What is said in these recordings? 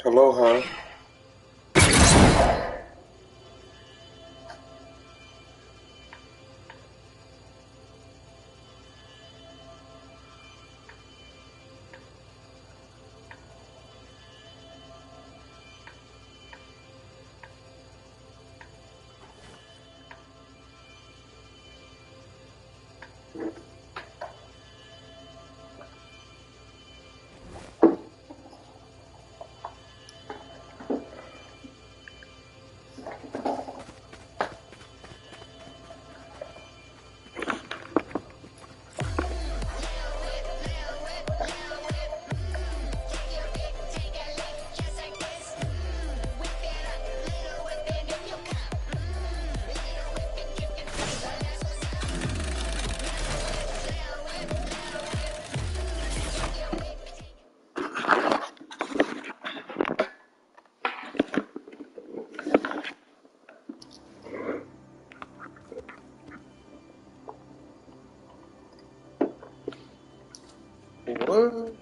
Hello, huh? What?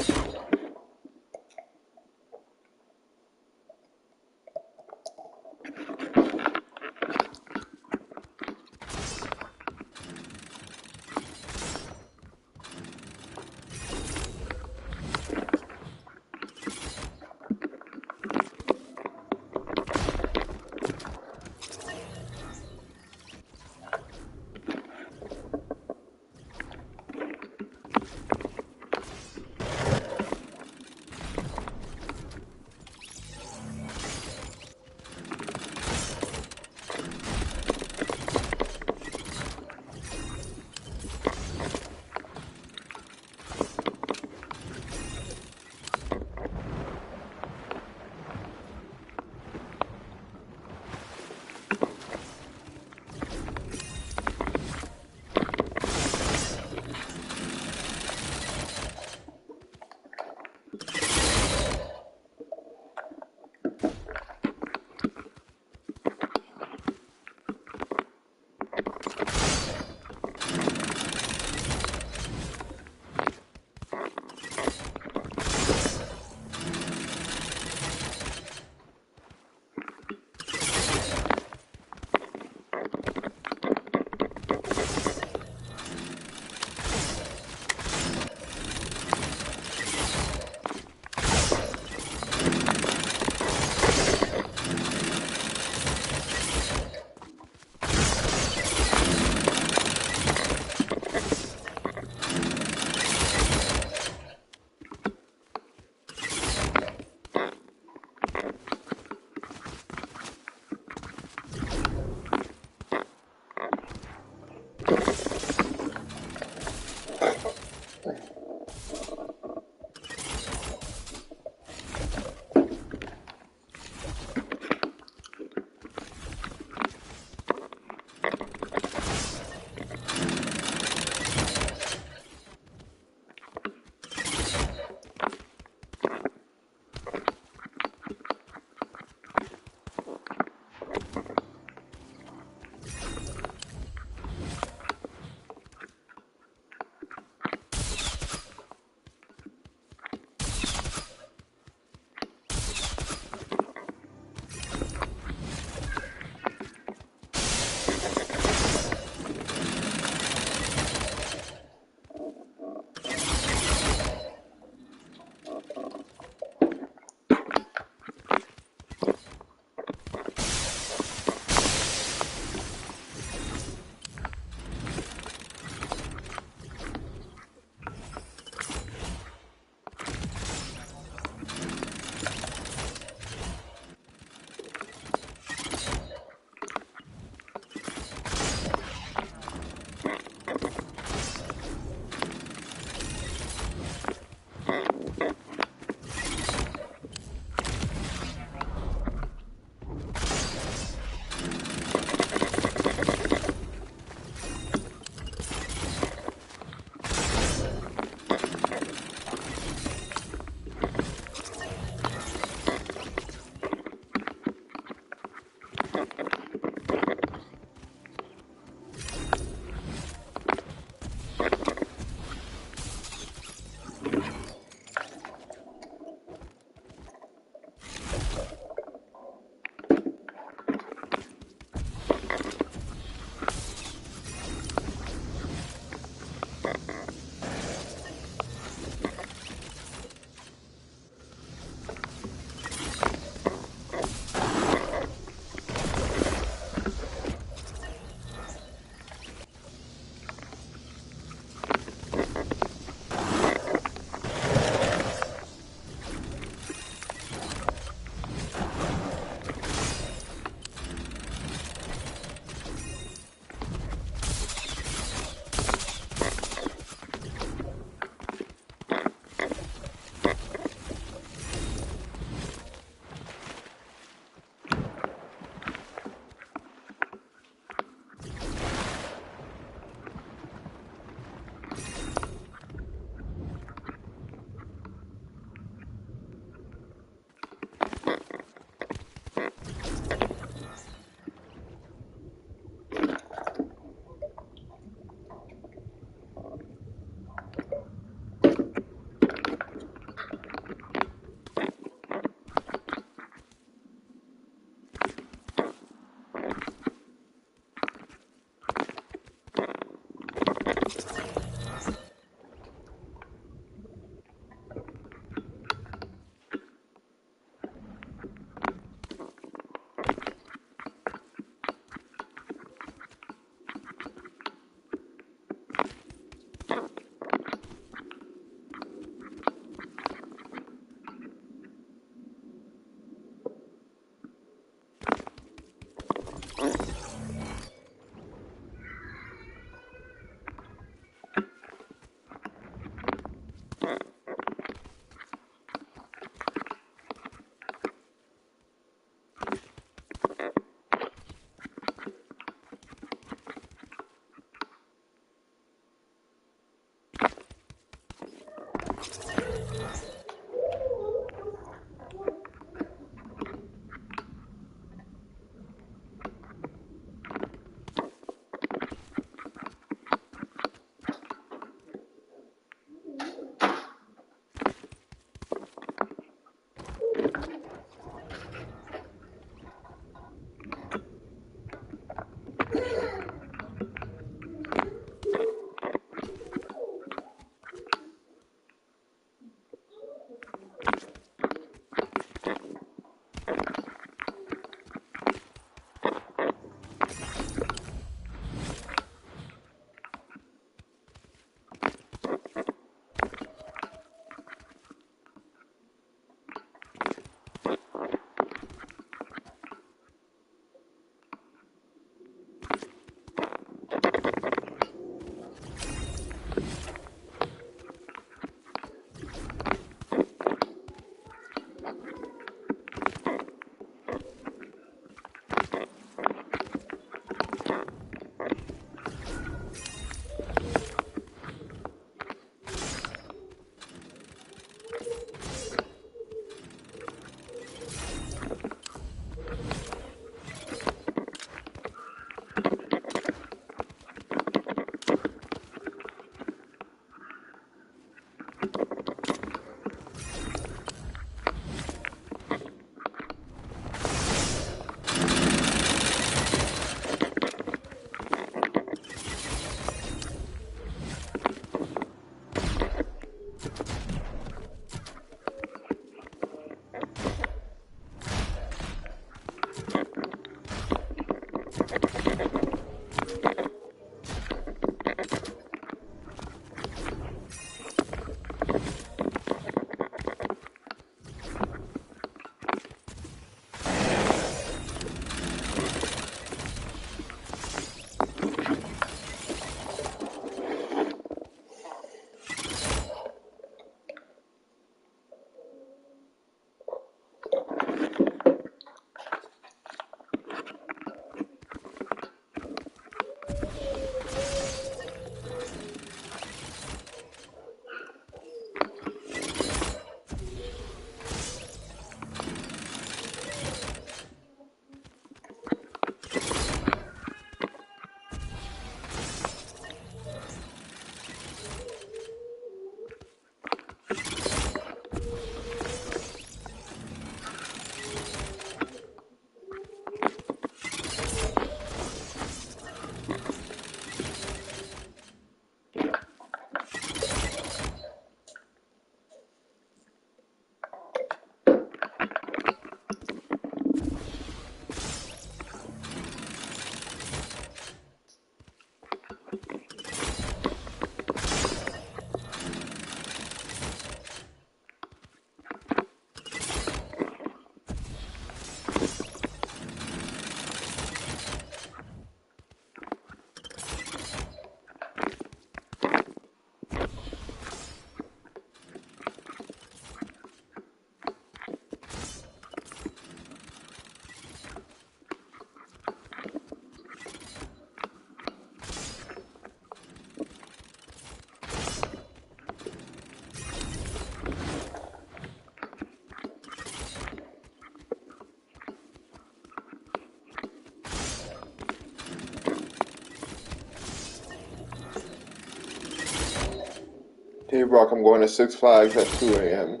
Hey Rock, I'm going to Six Flags at 2 a.m.,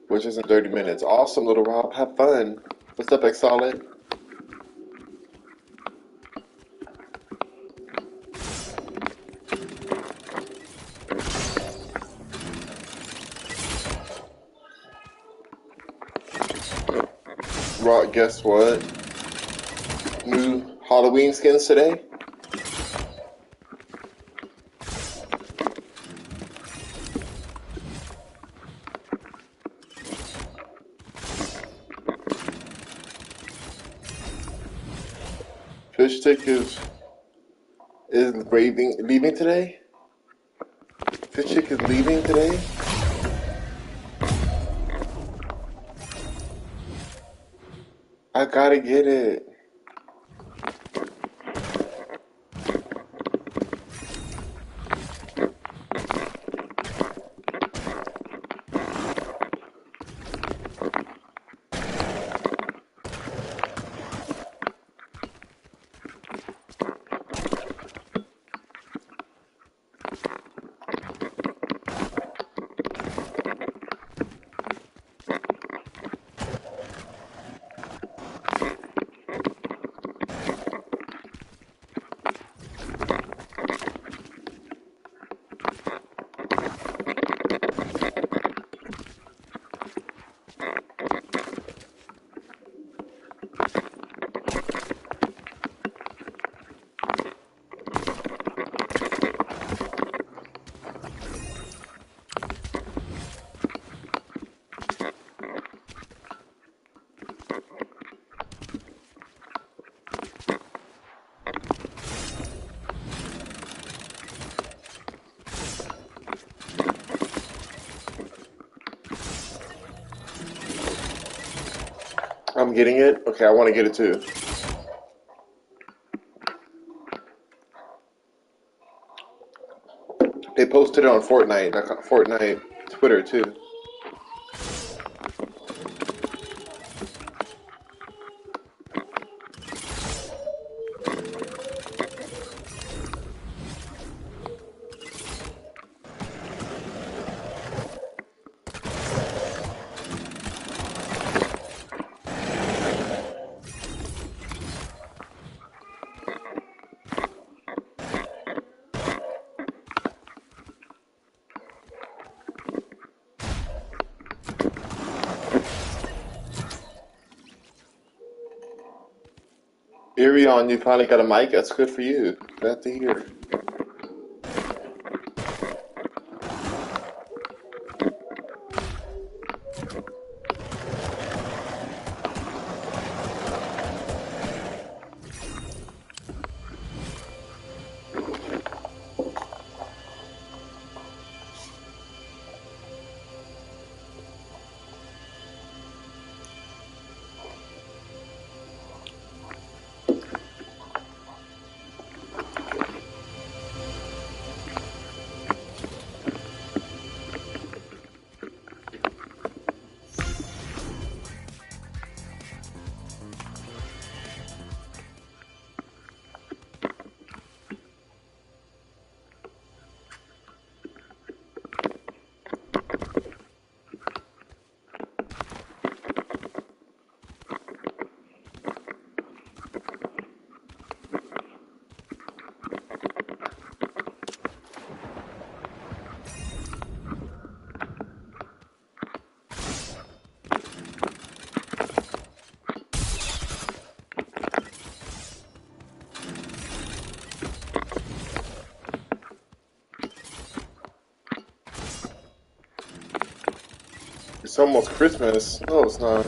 which is in 30 minutes. Awesome, little Rob. Have fun. What's up, X Solid? Rock, guess what? New Halloween skins today? Fish Stick is leaving today? Fish Stick is leaving today? I gotta get it. I'm getting it? Okay, I want to get it too. They posted it on Fortnite Twitter too. Irion, you finally got a mic? That's good for you. Glad to hear. It's almost Christmas. No, it's not.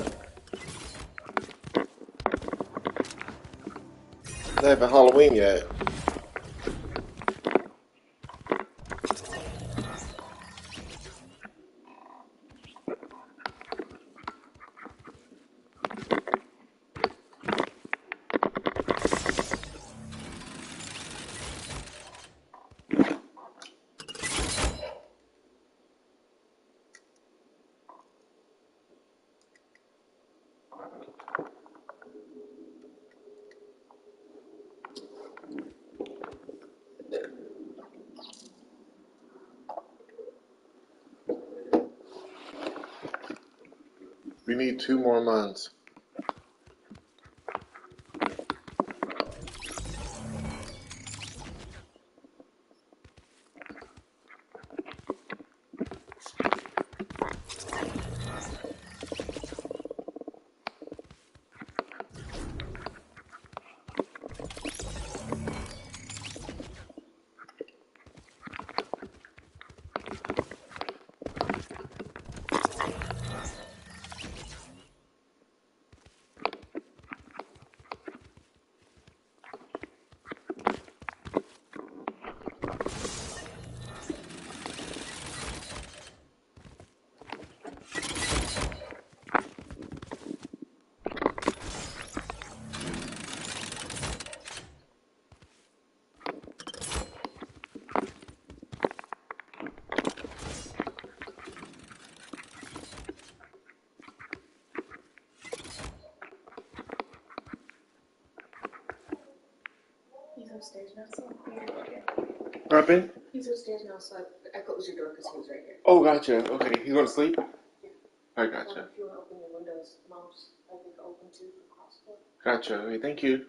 Not even Halloween yet. We need 2 more months. He's upstairs now, so What happened? he's upstairs now, so I closed your door because he was right here. Oh, gotcha. Okay, he's going to sleep? Yeah. I gotcha. If you want to open your windows, mouse, I think open too for crossbow. Gotcha. Okay, thank you.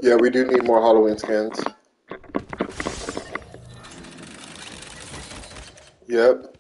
Yeah, we do need more Halloween skins. Yep.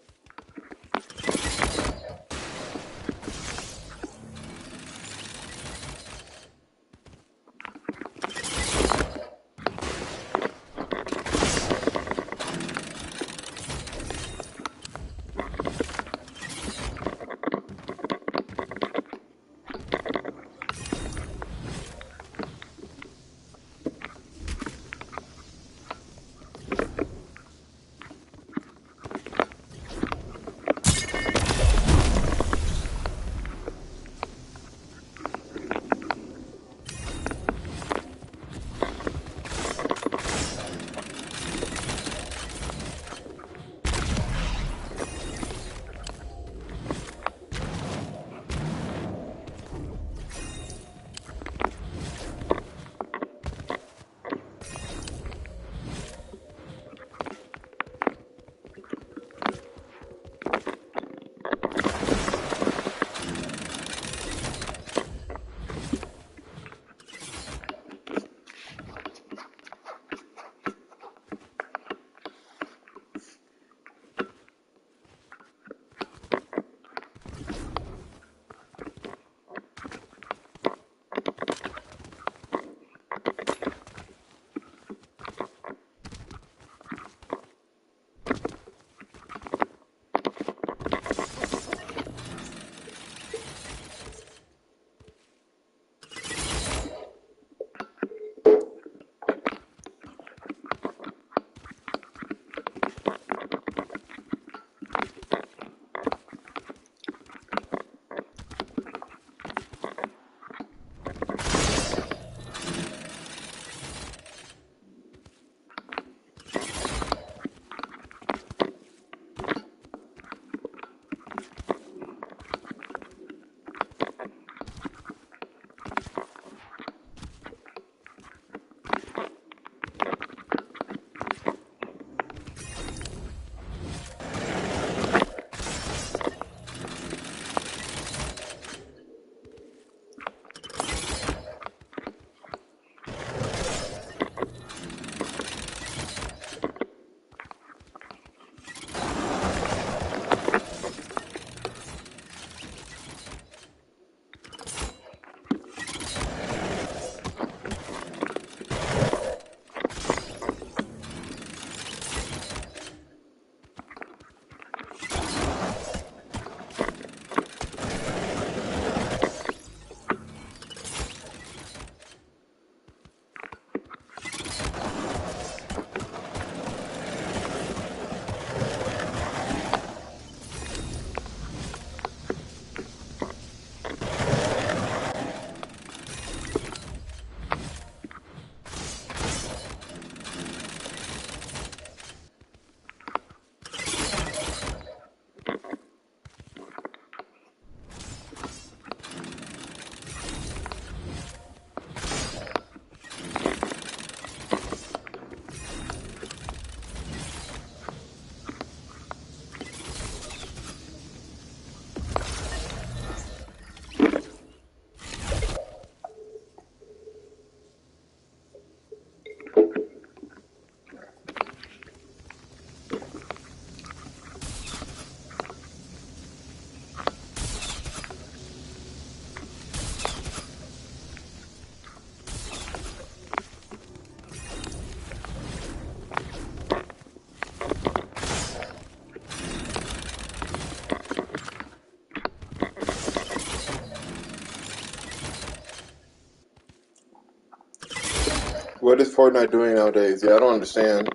What is Fortnite doing nowadays? Yeah, I don't understand.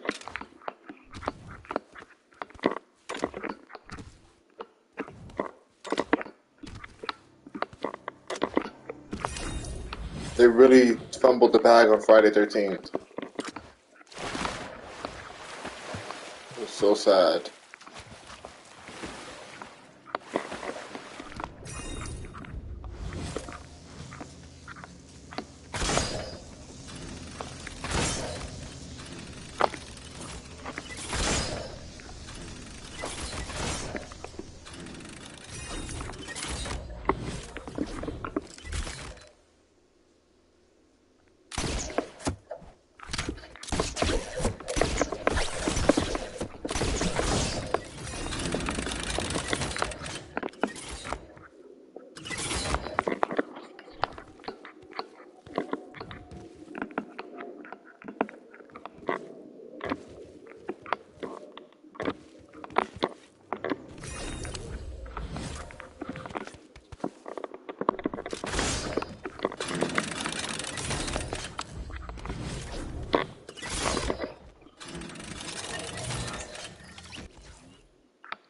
They really fumbled the bag on Friday 13th. It was so sad.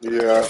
Yeah.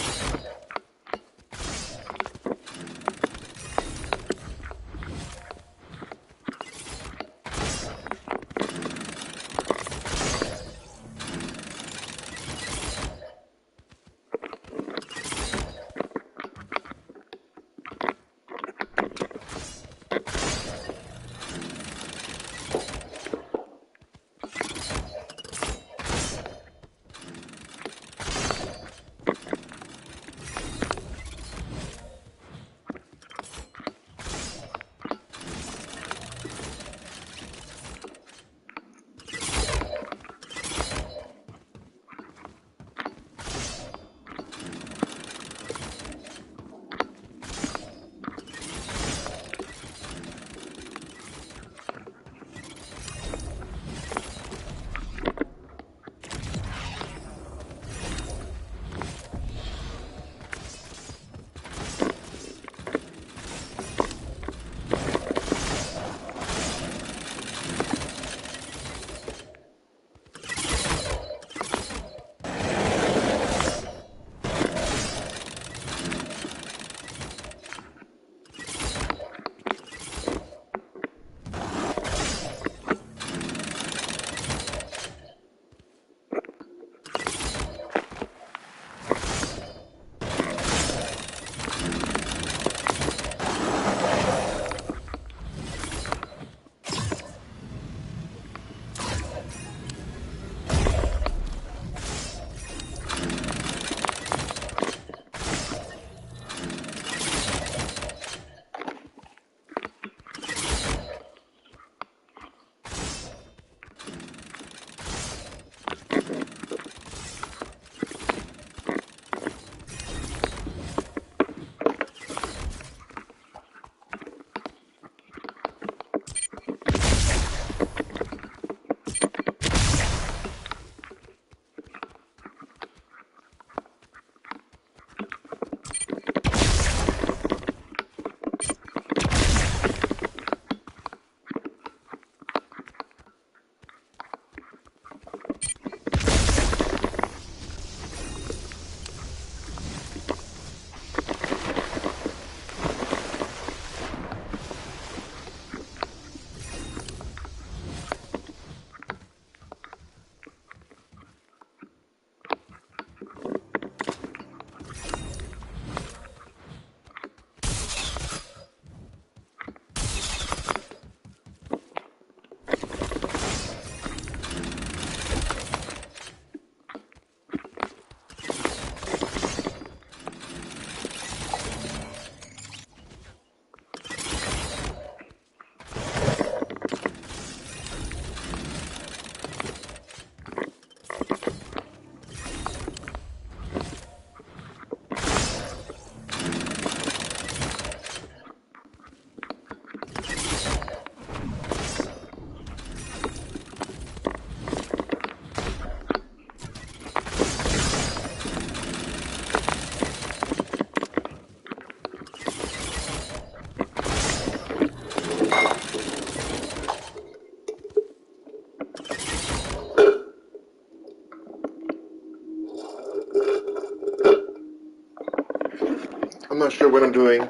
not sure what I'm doing.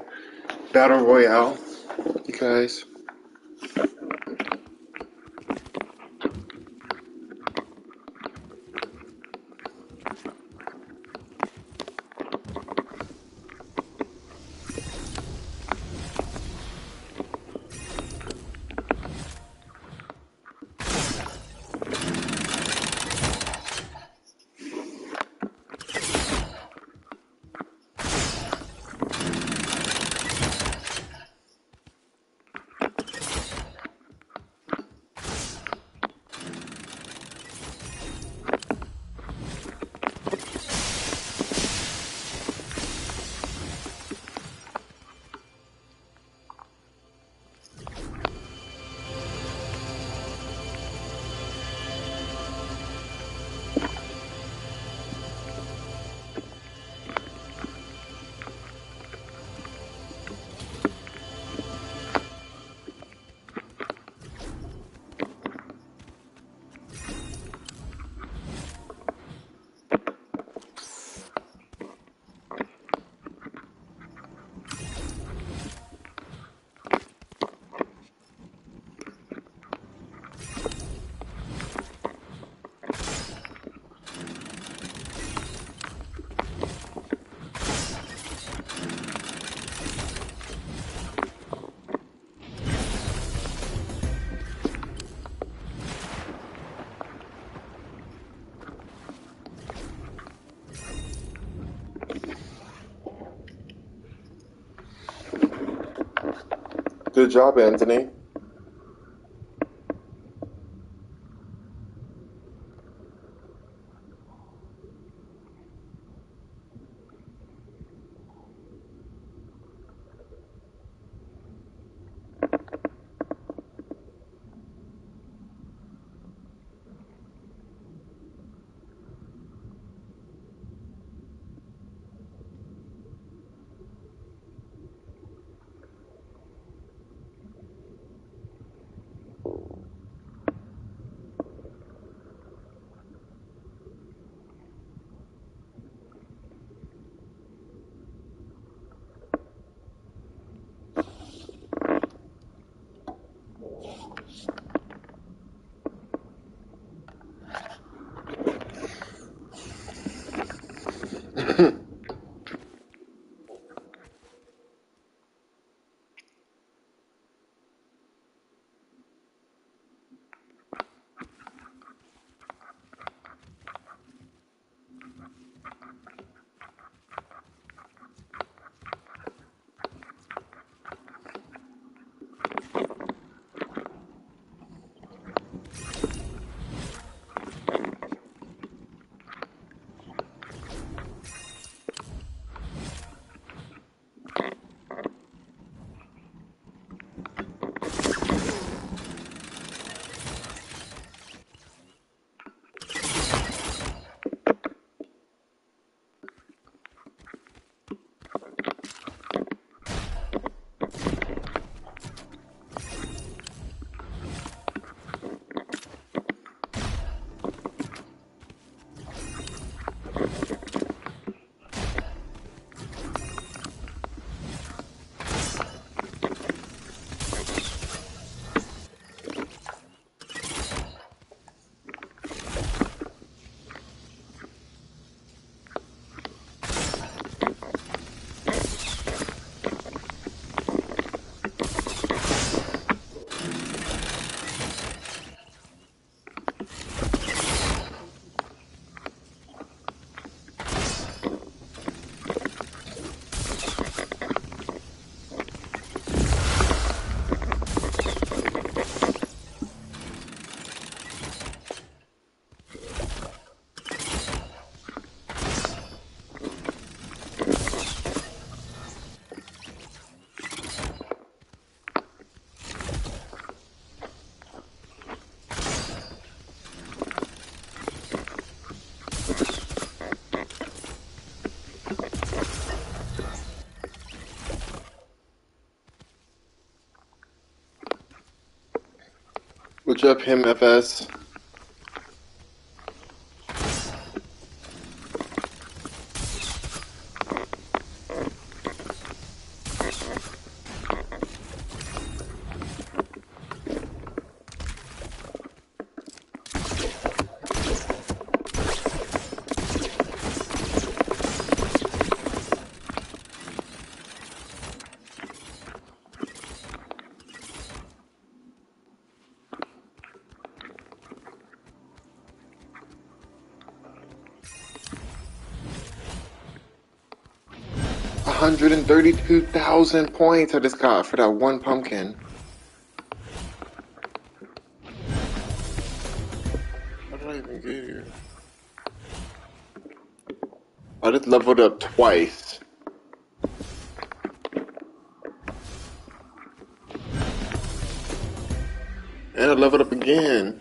Battle Royale, you guys. Good job, Anthony. Good job, him, FS. 132,000 points I just got for that one pumpkin. How did I even get here? I just leveled up twice. And I leveled up again.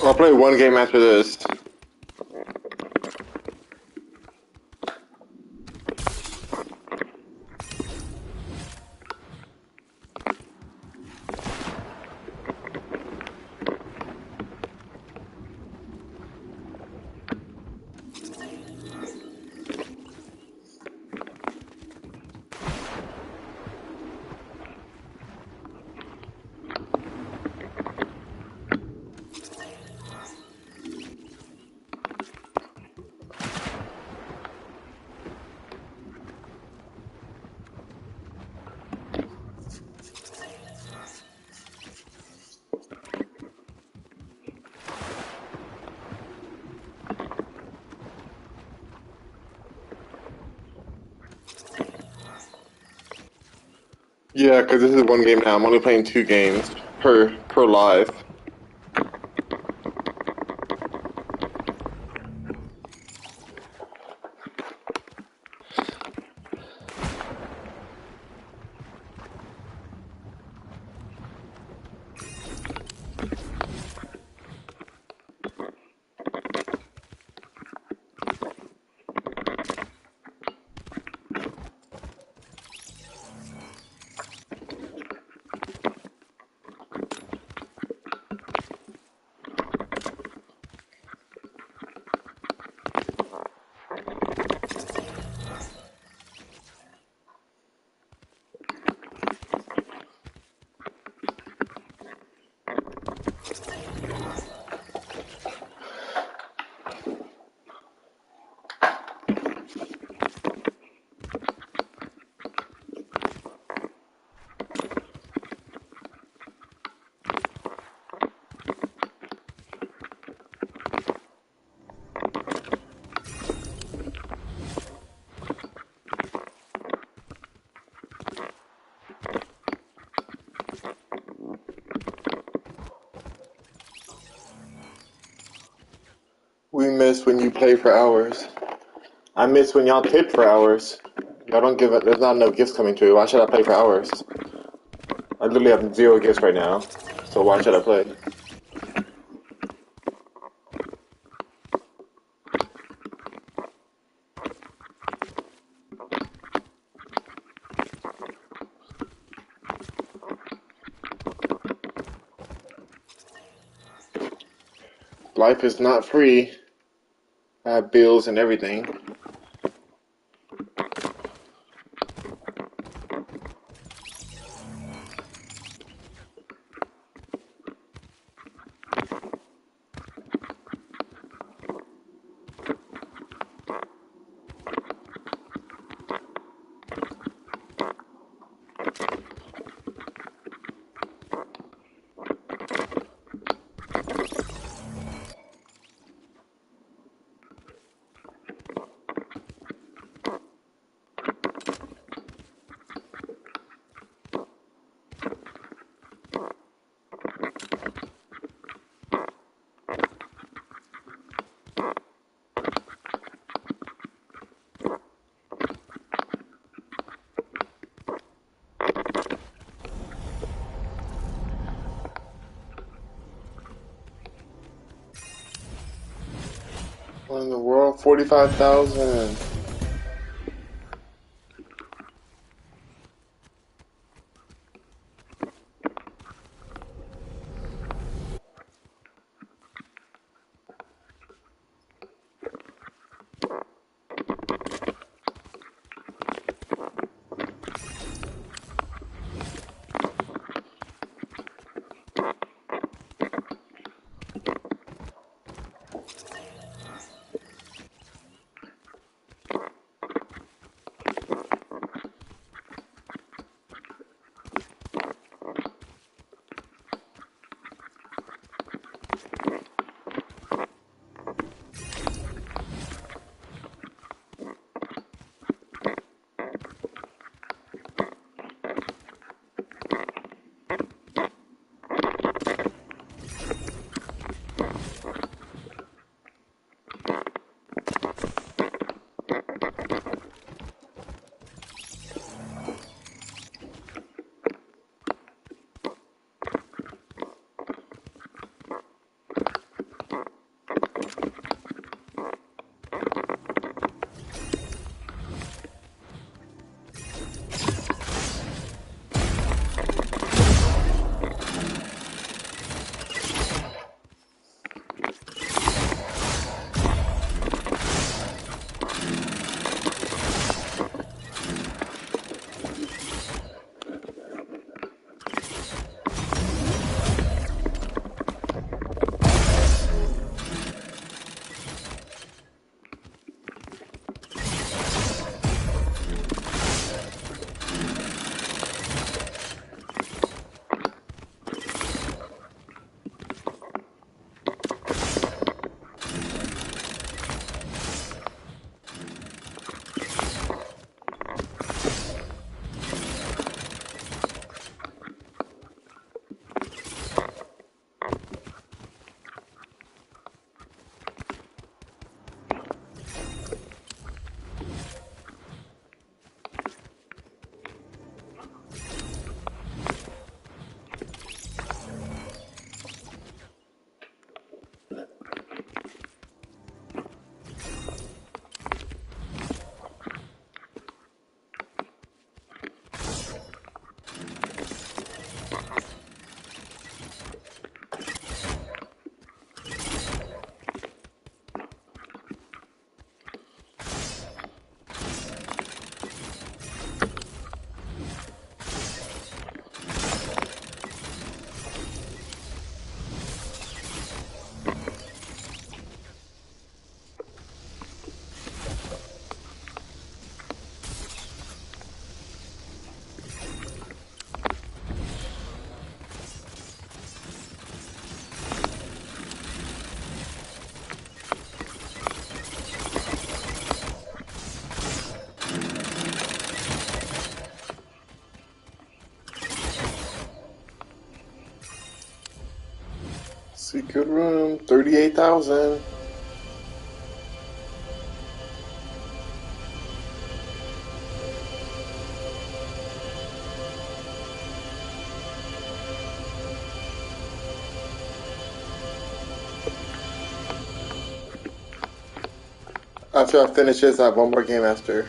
I'll play one game after this. Yeah, because this is one game now. I'm only playing 2 games per live. miss when you play for hours. I miss when y'all tip for hours. Y'all don't give it. There's not enough gifts coming to you. Why should I play for hours? I literally have 0 gifts right now. So why should I play? Life is not free. I have bills and everything. What in the world? 45,000. Secret room, 38,000. After I finish this, I have one more game after.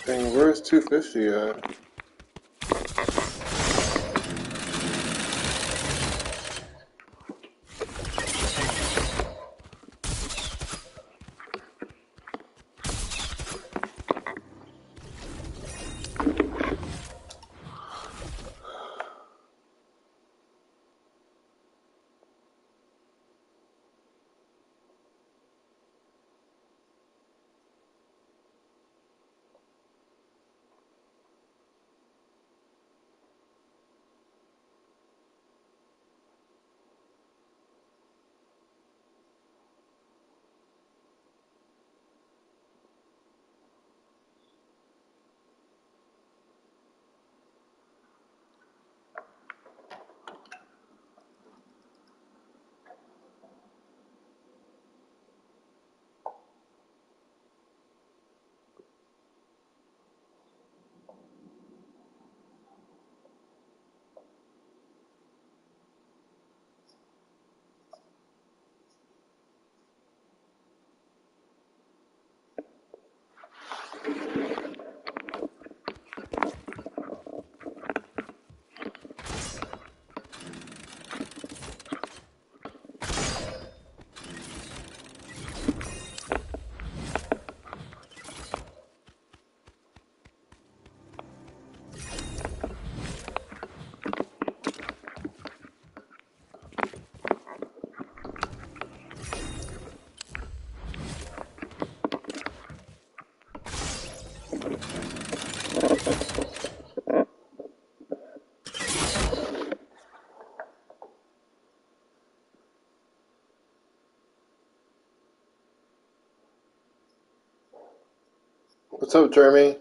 Dang, where's 250 at? What's up, Jeremy?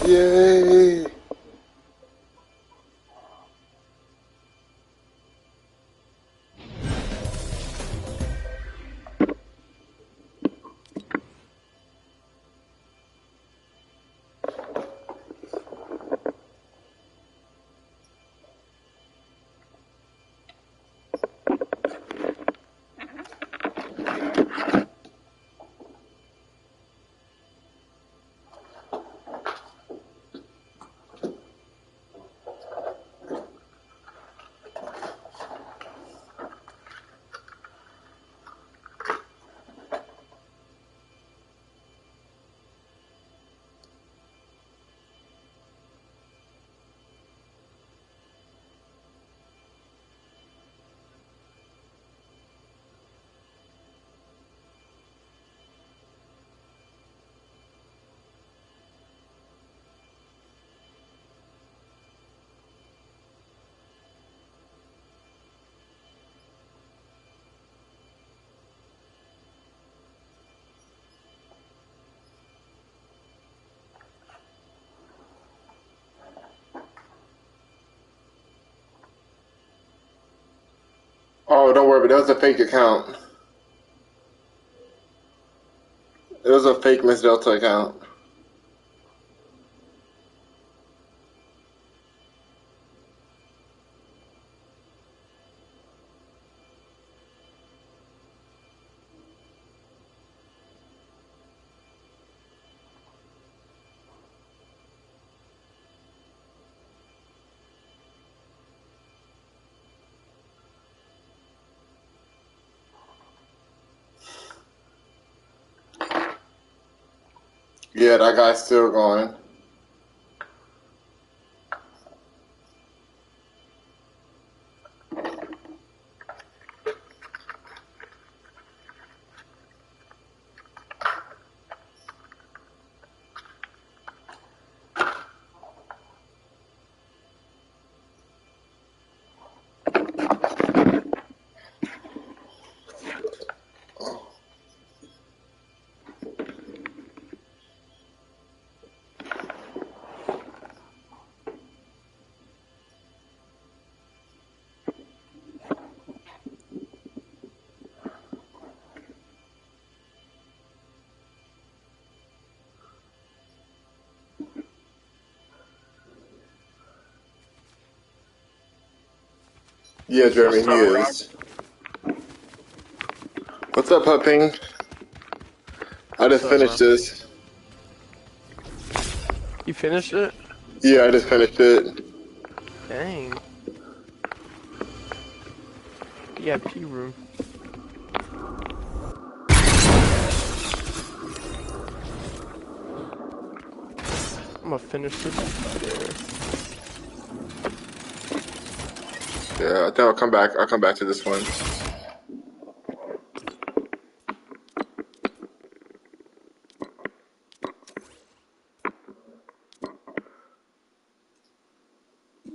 Yay! Oh, don't worry, but that was a fake account. It was a fake Miss Delta account. Yeah, that guy's still going. Yeah, Jeremy, What's he up, Rock? is. What's up, Pupping? I What's just up, finished bro? this. You finished it? Yeah, I just finished it. Dang. VIP room. I'm gonna finish this there. Yeah, I think I'll come back. I'll come back to this one.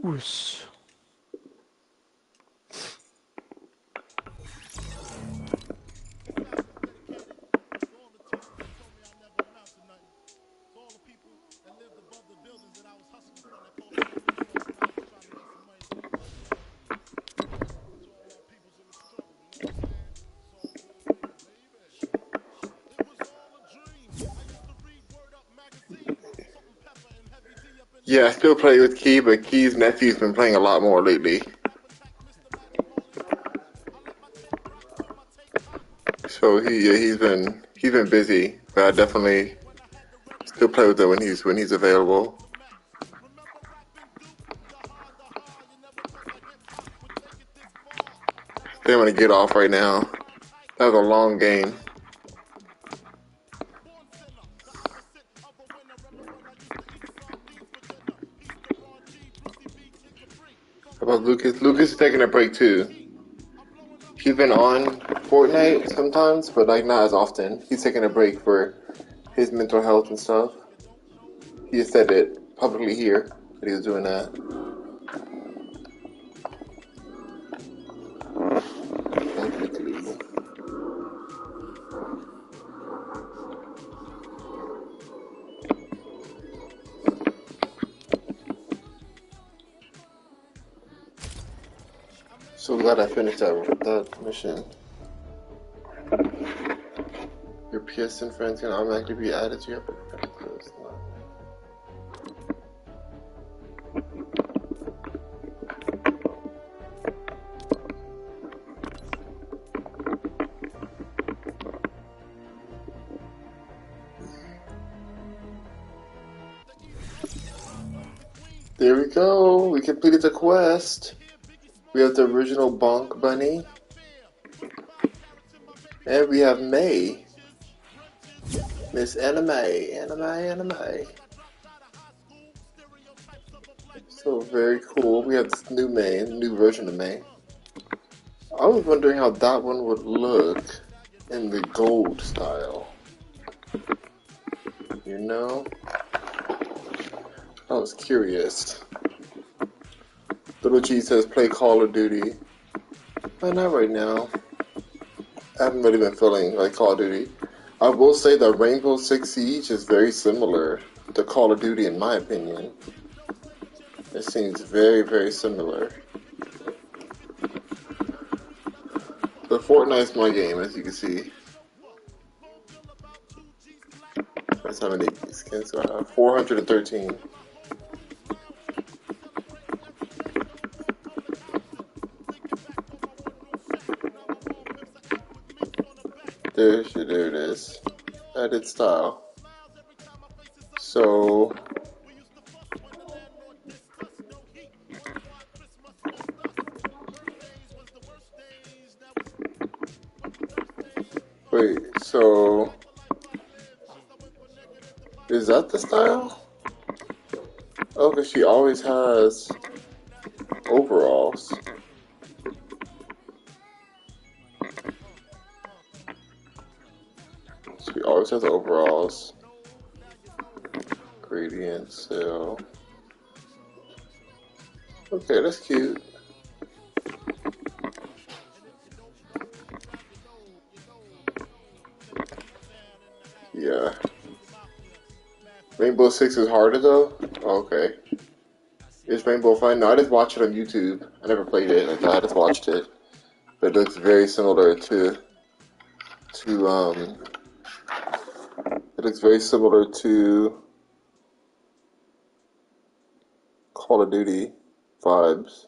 Oos. Yeah, I still play with Key, but Key's nephew's been playing a lot more lately. So he's been busy, but I definitely still play with him when he's available. They want to get off right now. That was a long game. How about Lucas? Lucas is taking a break too. He's been on Fortnite sometimes, but like not as often. He's taking a break for his mental health and stuff. He said it publicly here that he was doing that. So glad I finished that mission. Your PSN friends can automatically be added to your friend list. There we go. We completed the quest. We have the original Bonk Bunny. And we have May. Miss Anime. So very cool. We have this new May, new version of May. I was wondering how that one would look in the gold style. You know? I was curious. Little G says play Call of Duty. But not right now. I haven't really been feeling like Call of Duty. I will say that Rainbow Six Siege is very similar to Call of Duty in my opinion. It seems very, very similar. So Fortnite's my game, as you can see. That's how many skins do I have? 413. There it is. Edit style. So wait, so is that the style? Oh, because she always has overalls. She always has overalls. Gradient cell. Okay, that's cute. Yeah. Rainbow Six is harder though? Oh, okay. Is Rainbow fun? No, I just watched it on YouTube. I never played it. I just watched it. But it looks very similar to it looks very similar to Call of Duty vibes.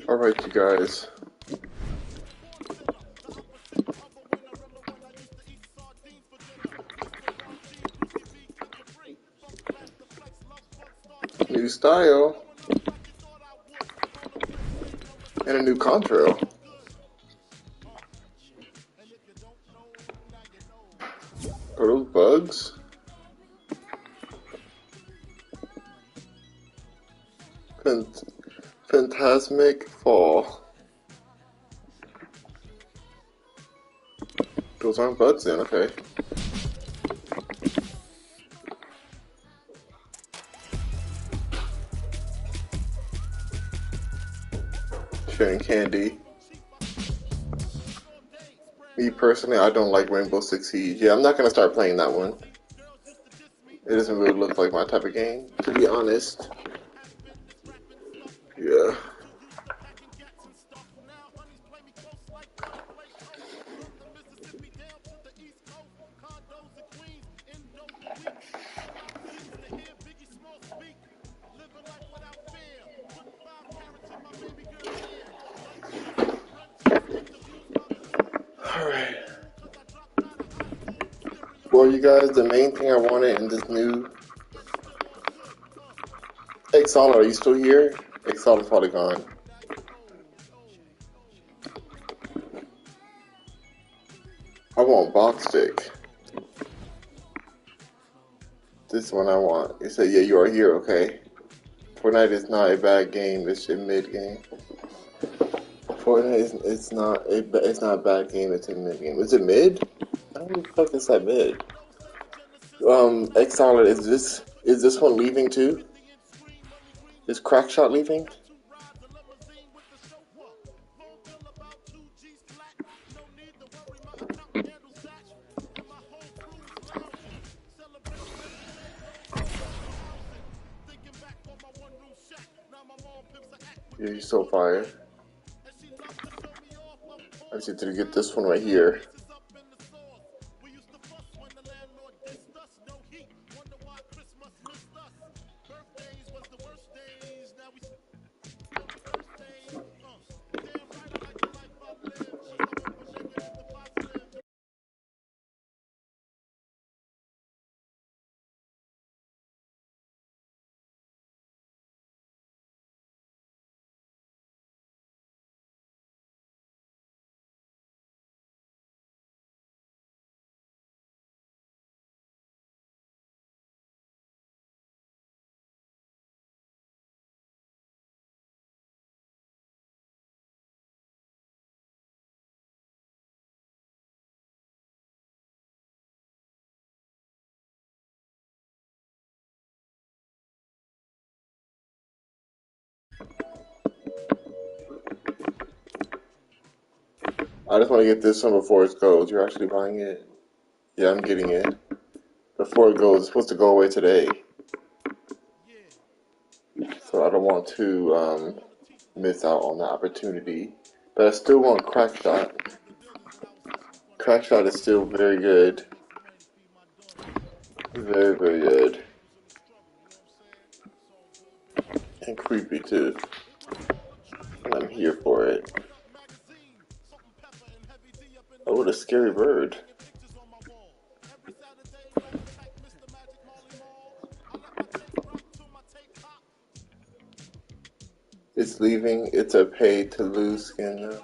Alright, you guys. New style. And a new contrail. Are those bugs? Phantasmic Fall. Those aren't bugs then, okay. Sharing candy. Me personally, I don't like Rainbow Six Siege. Yeah, I'm not gonna start playing that one. It doesn't really look like my type of game, to be honest. Yeah. Alright. Well, you guys, the main thing I wanted in this new Exala, are you still here? Exala's probably gone. I want box stick. This one I want. You said, yeah, you are here, okay. Fortnite is not a bad game. It's a mid game. Fortnite is it's not a bad game. It's a mid game. Is it mid? How the fuck is that mid? Exala, is this one leaving too? Is Crackshot leaving? Yeah, he's so fire. I just need to get this one right here. I just want to get this one before it goes. You're actually buying it? Yeah, I'm getting it. Before it goes, it's supposed to go away today. So I don't want to miss out on that opportunity. But I still want Crackshot. Crackshot is still very good. Very, very good. And creepy too. And I'm here for it. Oh, what a scary bird. It's leaving. It's a pay to lose skin now.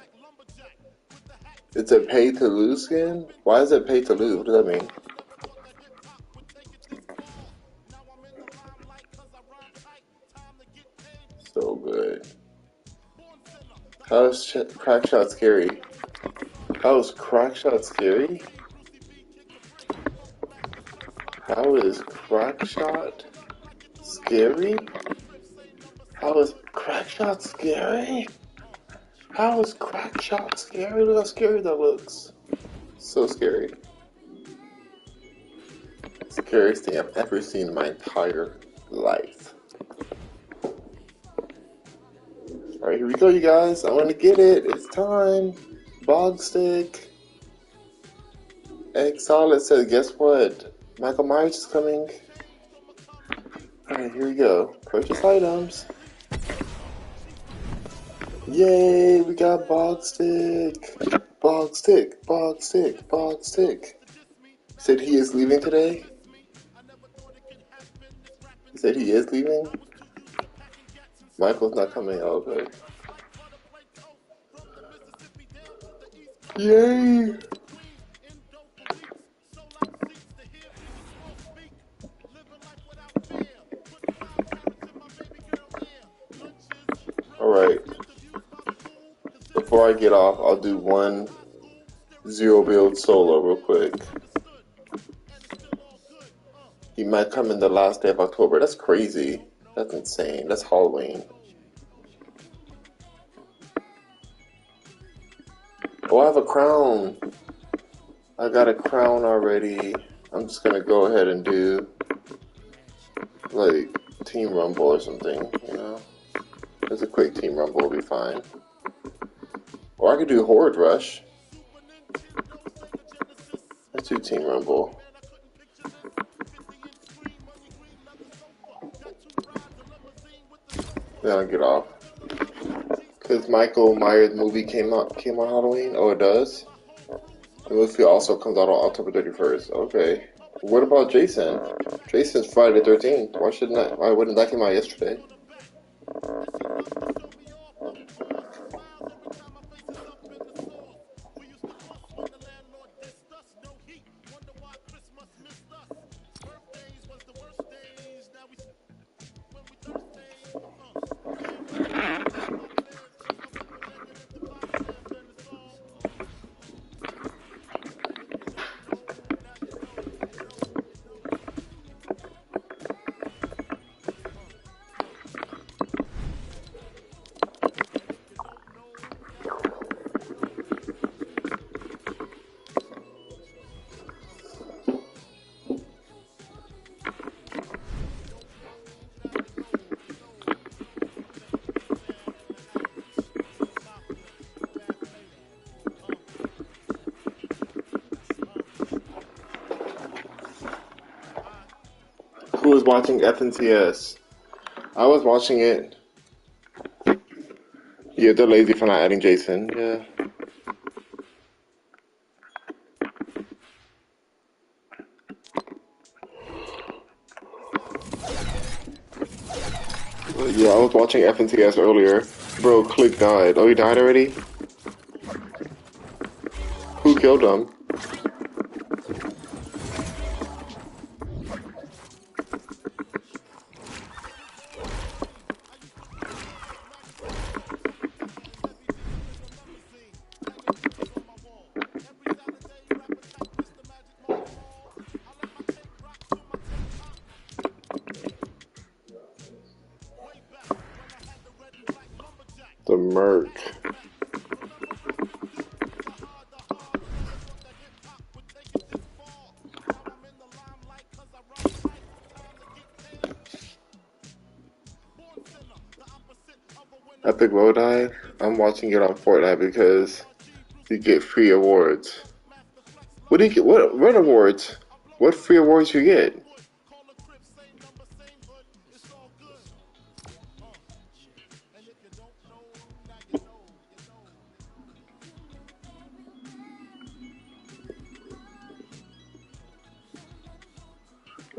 It's a pay to lose skin? Why is it pay to lose? What does that mean? So good. How is Crackshot scary? How is Crackshot scary? How is Crackshot scary? How is Crackshot scary? How is Crackshot scary? Look how scary that looks. So scary. Scariest thing I've ever seen in my entire life. Alright, here we go, you guys. I'm gonna get it. It's time. Bog stick. Egg Solid says, guess what? Michael Myers is coming. Alright, here we go. Purchase items. Yay, we got Bog Stick. Bog Stick, Bog Stick, Bog Stick. Said he is leaving today? He said he is leaving? Michael's not coming. Oh, okay. Yay! Alright. Before I get off, I'll do one zero build solo real quick. He might come in the last day of October. That's crazy. That's insane. That's Halloween. Oh, I have a crown. I got a crown already. I'm just gonna go ahead and do like Team Rumble or something, you know? Just a quick Team Rumble will be fine. Or I could do Horde Rush. Let's do Team Rumble. Then I'll get off. Cause Michael Myers movie came on Halloween. Oh, it does. The movie also comes out on October 31st. Okay. What about Jason? Jason's Friday the 13th. Why wouldn't that come out yesterday? Who was watching FNCS? I was watching it. Yeah, they're lazy for not adding Jason. Yeah. Yeah, I was watching FNCS earlier. Bro, Click died. Oh, he died already? Who killed him? The Merc. Epic Road Dive? I'm watching it on Fortnite because you get free awards. What do you get? What awards? What free awards you get?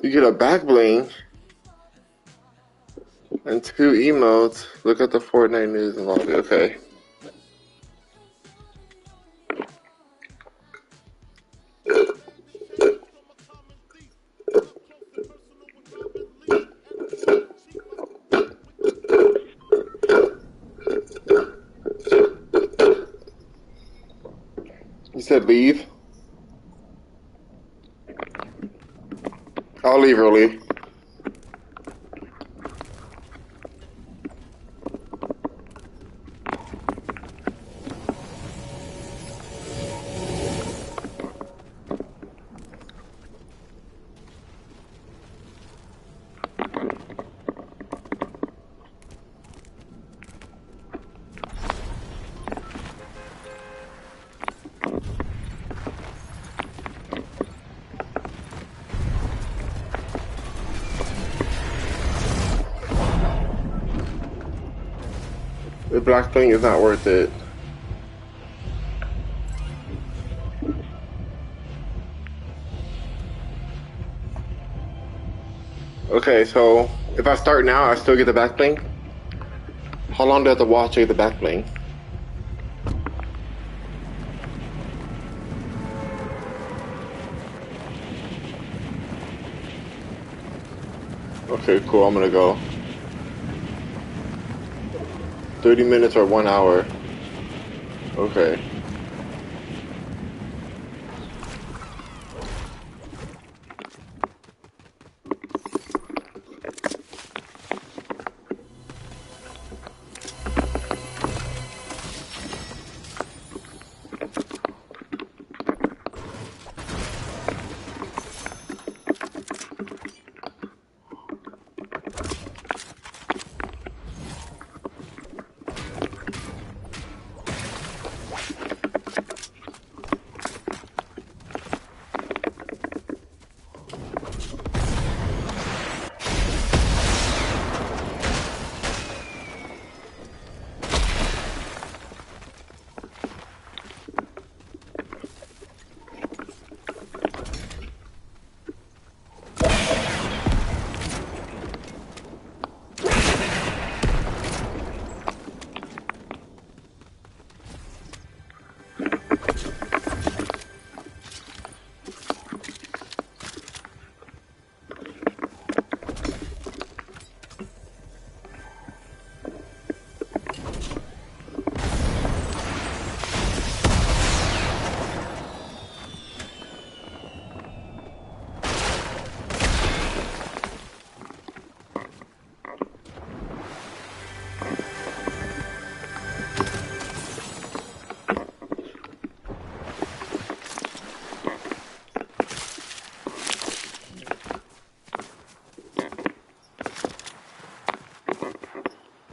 You get a back bling and 2 emotes. Look at the Fortnite news and lobby. Okay. You said leave? I'll leave early. The black thing is not worth it. Okay, so if I start now, I still get the back bling? How long do I have to watch to get the back bling? Okay, cool, I'm gonna go. 30 minutes or 1 hour. Okay.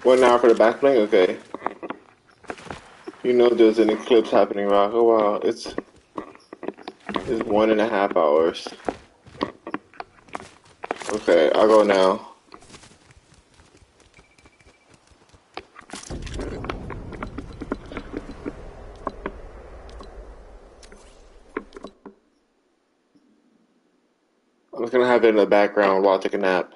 One hour for the back bling? Okay. You know there's an eclipse happening, Rock. Oh wow, it's 1.5 hours. Okay, I'll go now. I'm just gonna have it in the background while I take a nap.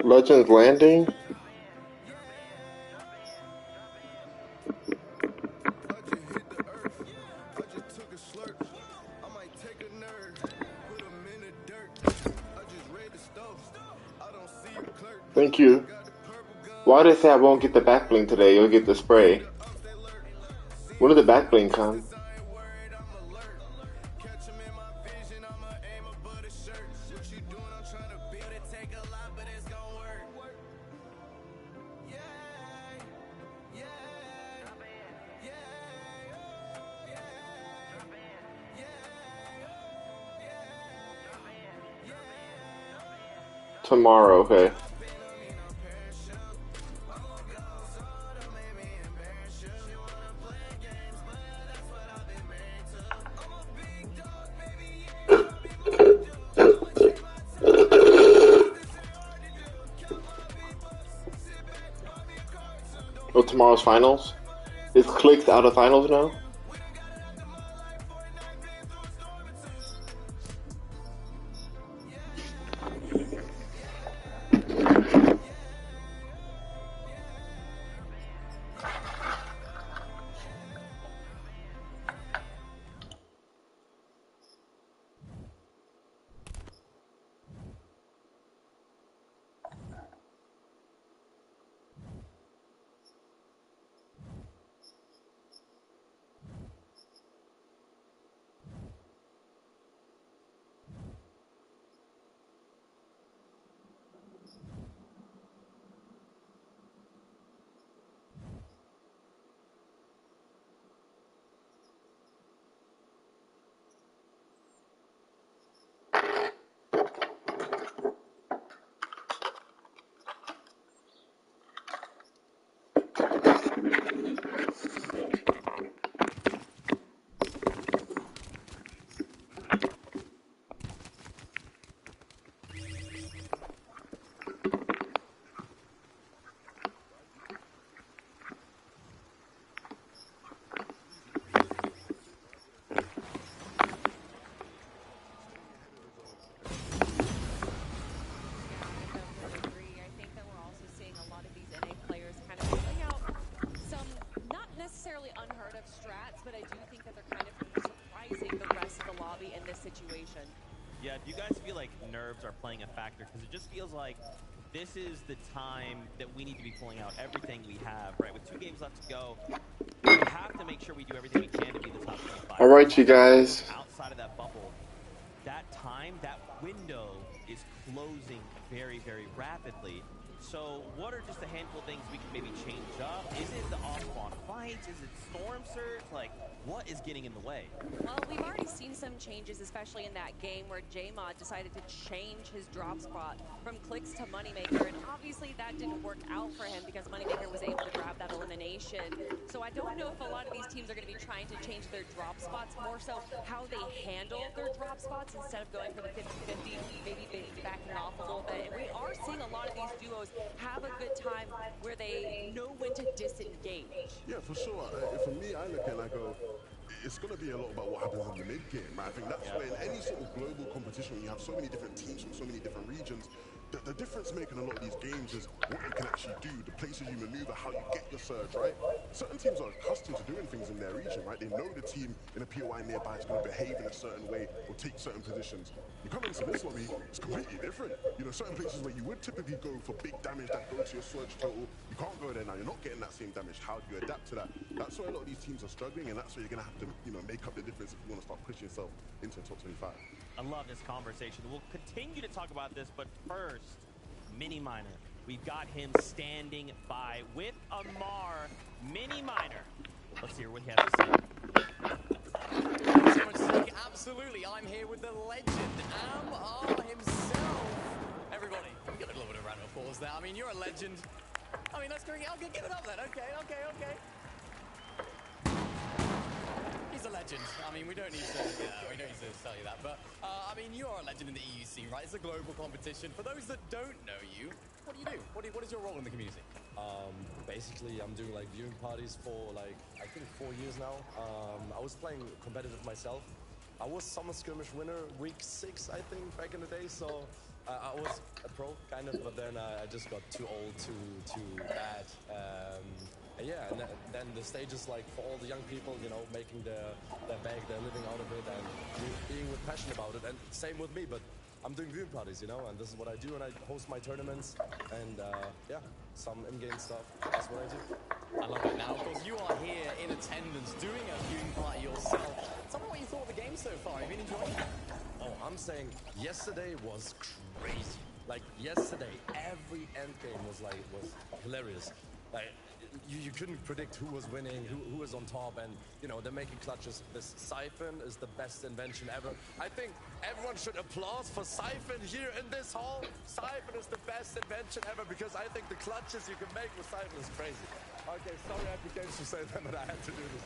Legends Landing? Thank you. Why did they say I won't get the back bling today? You'll get the spray. When did the back bling come? Tomorrow, okay. Oh, tomorrow's finals? Is Clicks out of finals now? unheard of strats, but I do think that they're kind of surprising the rest of the lobby in this situation. Yeah, do you guys feel like nerves are playing a factor? Because it just feels like this is the time that we need to be pulling out everything we have, right? With 2 games left to go, we have to make sure we do everything we can to be the top 25. All right, you guys. Outside of that bubble, that time, that window is closing very, very rapidly. So what are just a handful of things we can maybe change up? Is it the off-spawn fights? Is it Storm Surge? Like, what is getting in the way? Well, we've already seen some changes, especially in that game where J-Mod decided to change his drop spot from Clicks to Moneymaker, and obviously that didn't work out for him because Moneymaker was able to grab that elimination. So I don't know if a lot of these teams are going to be trying to change their drop spots, more so how they handle their drop spots instead of going for the 50-50, maybe backing off a little bit. And we are seeing a lot of these duos have a good time where they know when to disengage. Yeah, for sure. For me, I look at it and I go, it's going to be a lot about what happens in the mid game. Right? I think that's where in any sort of global competition, when you have so many different teams from so many different regions, the difference making a lot of these games is what you can actually do, the places you maneuver, how you get your surge, right? Certain teams are accustomed to doing things in their region, right? They know the team in a POI nearby is going to behave in a certain way or take certain positions. You come into this lobby, it's completely different. You know, certain places where you would typically go for big damage that go to your surge total, you can't go there now. You're not getting that same damage. How do you adapt to that? That's why a lot of these teams are struggling, and that's where you're going to have to, you know, make up the difference if you want to start pushing yourself into the top 25. I love this conversation. We'll continue to talk about this, but first, Mini Miner. We've got him standing by with Amar. Mini Miner. Let's hear what he has to say. So much to take. Absolutely, I'm here with the legend, Amar himself. Everybody, can we get a little bit of round of applause there? I mean, you're a legend. I mean, let's go. Okay, give it up then. Okay. He's a legend. I mean, we don't need to tell you that. But I mean, you are a legend in the EU scene, right? It's a global competition. For those that don't know you, what do you do? What is your role in the community? Basically, I'm doing like viewing parties for like I think 4 years now. I was playing competitive myself. I was Summer Skirmish winner week 6, I think, back in the day. So I was a pro, kind of, but then I just got too old, too bad. Yeah, and then the stage is like for all the young people, you know, making their bag, they're living out of it, and being with passion about it. And same with me, but I'm doing viewing parties, you know, and this is what I do, and I host my tournaments, and yeah, some in-game stuff. That's what I do. I love it. Now, of course, you are here in attendance doing a viewing party yourself. Tell me what you thought of the game so far. Have you been enjoying it? Oh, I'm saying yesterday was crazy. Like yesterday, every end game was hilarious. Like you couldn't predict who was winning, who was on top, and you know they're making clutches. This Siphon is the best invention ever. I think everyone should applaud for Siphon here in this hall. Siphon is the best invention ever because I think the clutches you can make with Siphon is crazy. Okay, sorry Epic Games to say that, but I had to do this.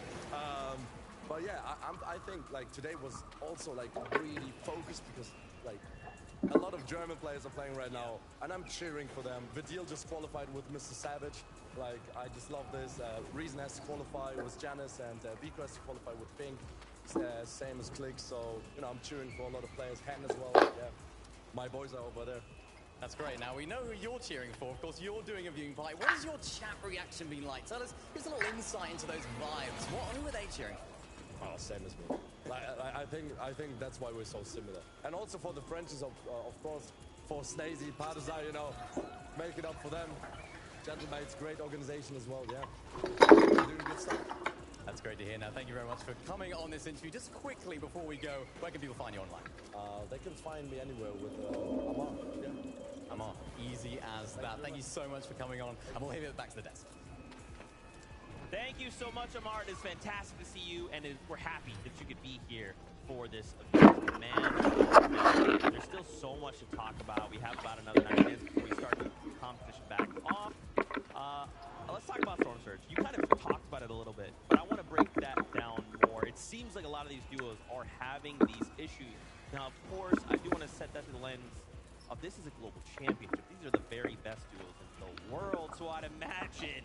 But yeah, I think like today was also like really focused because like a lot of German players are playing right now, and I'm cheering for them. Vidil just qualified with Mr. Savage. Like I just love this. Reason has to qualify with Janice, and Vico has to qualify with Pink. Same as Click. So you know I'm cheering for a lot of players. Hen as well. Yeah, my boys are over there. That's great. Now, we know who you're cheering for. Of course, you're doing a viewing party. What has your chat reaction been like? Tell us, give us a little insight into those vibes. Who are they cheering for? Oh, same as me. I think that's why we're so similar. And also for the Frenchies, of course, for Snazy, Partisan, you know, make it up for them. Gentlemates, great organization as well, yeah. They're doing good stuff. That's great to hear. Now, thank you very much for coming on this interview. Just quickly before we go, where can people find you online? They can find me anywhere with Amar, yeah. Amar, easy as that. Thank you so much for coming on, and we'll leave it back to the desk. Thank you so much, Amar. It is fantastic to see you, and we're happy that you could be here for this event. Man, there's still so much to talk about. We have about another 9 minutes before we start the competition back off. Let's talk about Storm Surge. You kind of talked about it a little bit, but I want to break that down more. It seems like a lot of these duos are having these issues. Now, of course, I do want to set that through the lens of this is a global championship. These are the very best duos in the world, so I'd imagine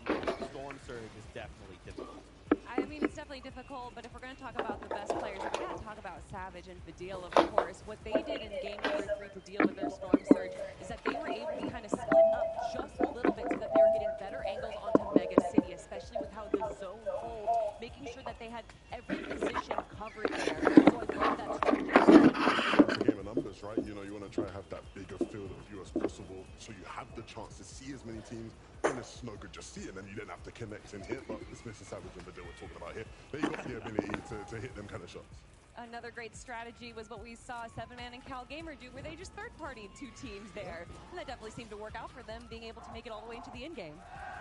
Storm Surge is definitely difficult. I mean, it's definitely difficult, but if we're going to talk about the best players, we got to talk about Savage and Vidil, of course. What they did in game number 3 to deal with their Storm Surge is that they were able to kind of split up just a little bit so that they were getting better angles onto Mega City, especially with how the zone holds, making sure that they had every position covered there. So I love that strategy. It's a game of numbers, right? You know, you want to try and have that bigger field of view as possible so you have the chance to see as many teams. And it's no good just seeing them, you didn't have to connect and hit, but it's Mr. Savage and Vidil we're talking about here. They got the ability to hit them kind of shots. Another great strategy was what we saw 7man and Cal Gamer do, where they just third-partied 2 teams there. And that definitely seemed to work out for them, being able to make it all the way into the end game.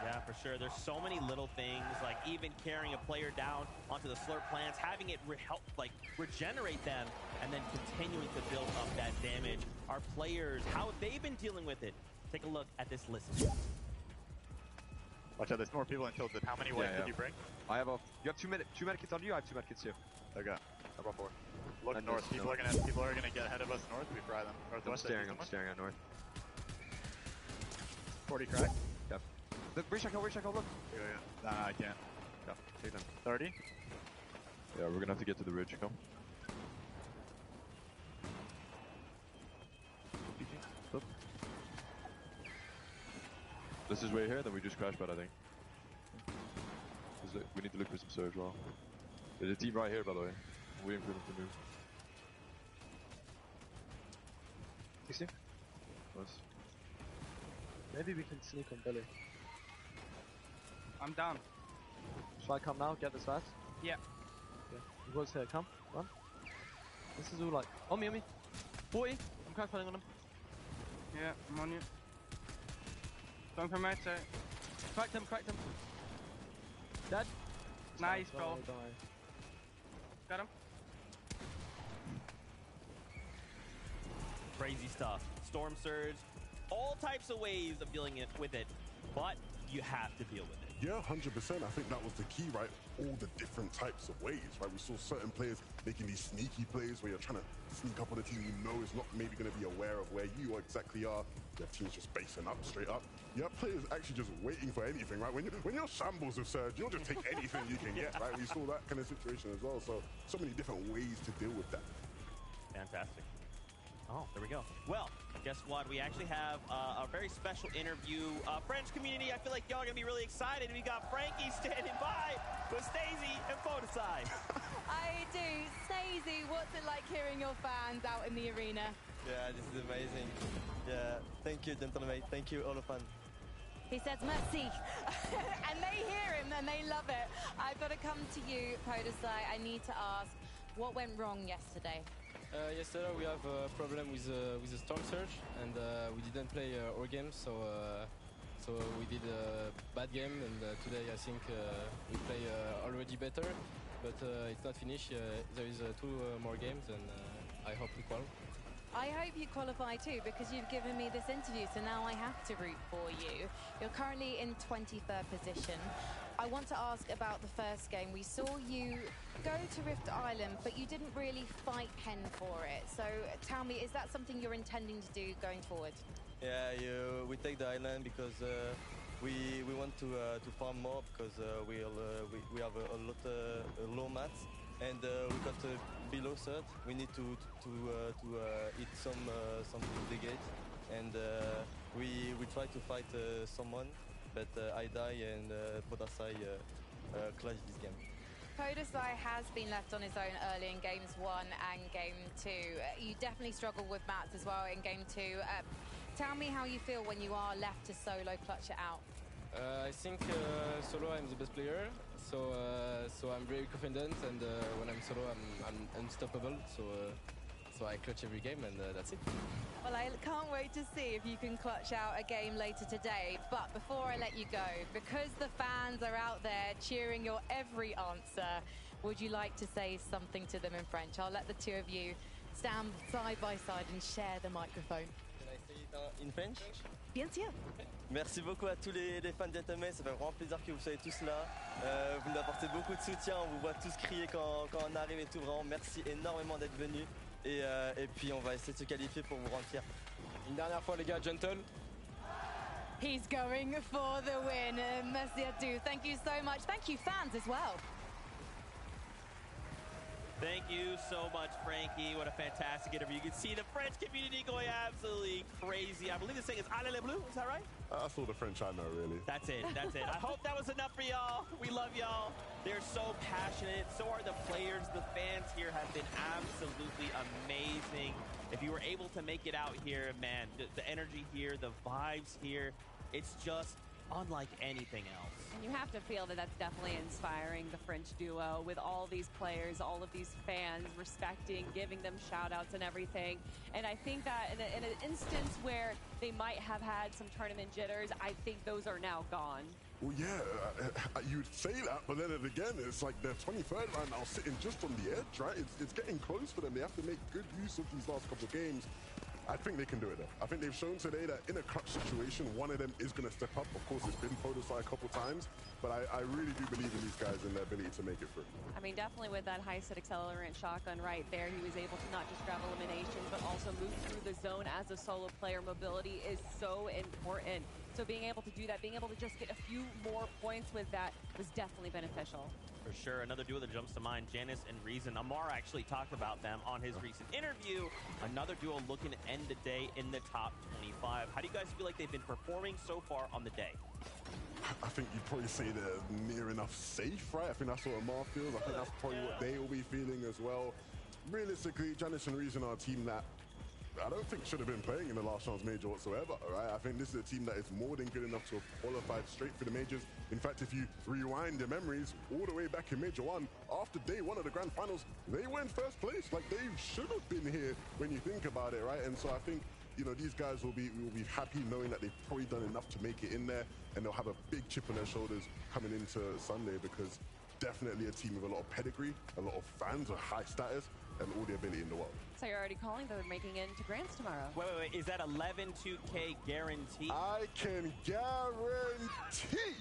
Yeah, for sure. There's so many little things, like even carrying a player down onto the slurp plants, having it help regenerate them, and then continuing to build up that damage. Our players, how have they been dealing with it? Take a look at this list. Watch out, there's more people in tilted. How many waves did you bring? I have you have two medkits on you, I have 2 medkits too. Okay. I brought 4. Look And north. People are gonna get ahead of us north. We fry them. I'm Northwest. staring at north. 40 crack. Yep. Look, reach echo, look. Yeah. Nah, I can't. Yeah, take them. 30. Yeah, we're gonna have to get to the ridge, come. Flip. This is way here, then we just crash pad, I think. We need to look for some surge well. There's a team right here, by the way. I'm waiting for them to move. 60. Nice. Maybe we can sneak on Billy. I'm down. Shall I come now? Get this fast? Yeah. Okay. He was here. Come. Run. This is all like... On me. 40. I'm crack padding on him. Yeah, I'm on you. Going for my side. Cracked him. Dead. Nice, Don't bro. worry. Got him. Crazy stuff. Storm Surge, all types of ways of dealing with it, but you have to deal with it. Yeah, 100%. I think that was the key, right? All the different types of ways, right? We saw certain players making these sneaky plays where you're trying to sneak up on a team you know is not maybe going to be aware of where you exactly are. You have teams just basing up, straight up. You have players actually just waiting for anything, right? When you're shambles of Surge, you'll just take anything you can get, right? We saw that kind of situation as well. So many different ways to deal with that. Fantastic. Oh, there we go. Well, guess what? We actually have a very special interview. French community, I feel like y'all are going to be really excited. We got Frankie standing by with Stacey and Photoside. I do. Stacey, what's it like hearing your fans out in the arena? Yeah, this is amazing. Yeah, thank you, gentlemen. Thank you, all of fans. He says merci. And they hear him and they love it. I've got to come to you, Podesai. I need to ask, what went wrong yesterday? Yesterday we have a problem with the storm surge, and we didn't play our game, so we did a bad game. And today I think we play already better, but it's not finished. There is 2 more games, and I hope we qualify. I hope you qualify too, because you've given me this interview, so now I have to root for you. You're currently in 23rd position. I want to ask about the first game. We saw you go to Rift Island, but you didn't really fight Hen for it. So tell me, is that something you're intending to do going forward? Yeah, we take the island because we want to farm more, because we have a lot low mats. And we got below third. We need to hit some brigade, and we try to fight someone, but I die, and Podesai clutch this game. Podesai has been left on his own early in games 1 and game 2. You definitely struggle with mats as well in game 2. Tell me how you feel when you are left to solo clutch it out. I think solo I'm the best player, so I'm very confident, and when I'm solo I'm unstoppable. So I clutch every game, and that's it. Well, I can't wait to see if you can clutch out a game later today. But before I let you go, because the fans are out there cheering your every answer, would you like to say something to them in French? I'll let the two of you stand side by side and share the microphone. Can I say it in French? Bien sûr. Merci beaucoup à tous les fans d'Atomy, ça fait vraiment plaisir que vous soyez tous là. Vous nous apportez beaucoup de soutien, on vous voit tous crier quand on arrive et tout. Vraiment, merci énormément d'être venus. Et puis on va essayer de se qualifier pour vous rendre fiers. Une dernière fois les gars, gentle. He's going for the win. Merci à tous. Thank you so much. Thank you fans as well. Thank you so much, Frankie. What a fantastic interview. You can see the French community going absolutely crazy. I believe the saying is Allez les Bleus, is that right? That's all the French I know, really. That's it, that's it. I hope that was enough for y'all. We love y'all. They're so passionate. So are the players. The fans here have been absolutely amazing. If you were able to make it out here, man, the energy here, the vibes here, it's just unlike anything else. And you have to feel that that's definitely inspiring the French duo with all these players, all of these fans respecting, giving them shout outs and everything. And I think that in an instance where they might have had some tournament jitters, I think those are now gone. Well, yeah, you'd say that, but then again, it's like they're 23rd right now, sitting just on the edge, right? It's getting close for them. They have to make good use of these last couple of games. I think they can do it, though. I think they've shown today that in a clutch situation, one of them is going to step up. Of course, it's been Podesai a couple times, but I really do believe in these guys and their ability to make it through. I mean, definitely with that high-set accelerant shotgun right there, he was able to not just grab eliminations, but also move through the zone as a solo player. Mobility is so important. So being able to do that, being able to just get a few more points with that was definitely beneficial. For sure. Another duo that jumps to mind, Janice and Reason. Amar actually talked about them on his recent interview. Another duo looking to end the day in the top 25. How do you guys feel like they've been performing so far on the day? I think you'd probably say they're near enough safe, right? I think that's what Amar feels. I think that's probably what they will be feeling as well. Realistically, Janice and Reason are a team that I don't think should have been playing in the last chance major whatsoever, right? I think this is a team that is more than good enough to have qualified straight for the majors. In fact, if you rewind your memories all the way back in Major 1, after day 1 of the grand finals, they were in first place. Like, they should have been here when you think about it, right? And so I think, you know, these guys will be happy knowing that they've probably done enough to make it in there, and they'll have a big chip on their shoulders coming into Sunday, because definitely a team with a lot of pedigree, a lot of fans, a high status, and all the ability in the world. So you're already calling they're making it into Grands tomorrow. Wait. Is that 11 2K guarantee? I can guarantee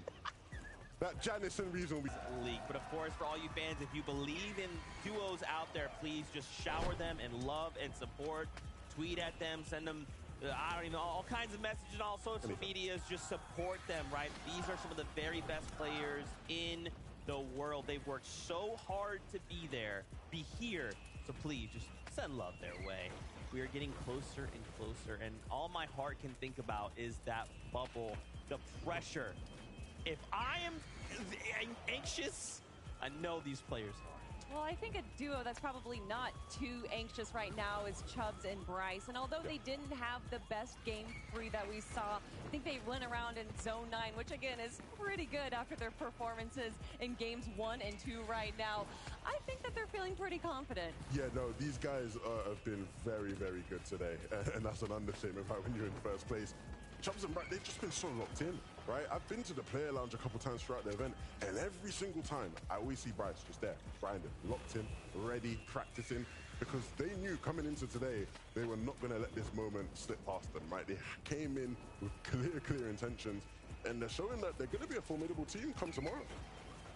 that Janice and Reason will be league. But of course, for all you fans, if you believe in duos out there, please just shower them in love and support. Tweet at them, send them, I don't even know, all kinds of messages on all social medias. Just support them, right? These are some of the very best players in the world. They've worked so hard to be there, be here. So please just send love their way. We are getting closer and closer, and all my heart can think about is that bubble, the pressure. If I am anxious, I know these players are. Well, I think a duo that's probably not too anxious right now is Chubbs and Bryce. And although they didn't have the best game 3 that we saw, I think they went around in zone 9, which again is pretty good after their performances in games 1 and 2 right now. I think that they're feeling pretty confident. Yeah, no, these guys have been very, very good today. And that's an understatement, right, when you're in first place. Chubbs and Bryce, they've just been so locked in, right? I've been to the player lounge a couple times throughout the event, and every single time I always see Bryce just there, grinding, locked in, ready, practicing, because they knew coming into today, they were not going to let this moment slip past them, right? They came in with clear intentions, and they're showing that they're going to be a formidable team come tomorrow.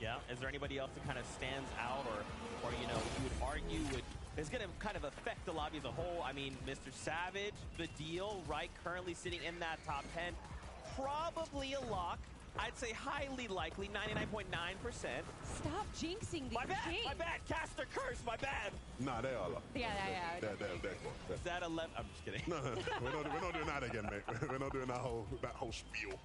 Yeah, is there anybody else that kind of stands out or you know, you would argue is going to kind of affect the lobby as a whole? I mean, Mr. Savage, the deal, right? Currently sitting in that top 10. Probably a lock. I'd say highly likely, 99.9%. Stop jinxing these My bad, games. my bad. Caster curse, my bad. Nah, they are locked. Yeah. They're cool. Is that 11? I'm just kidding. No, we're not doing that again, mate. We're not doing that whole spiel.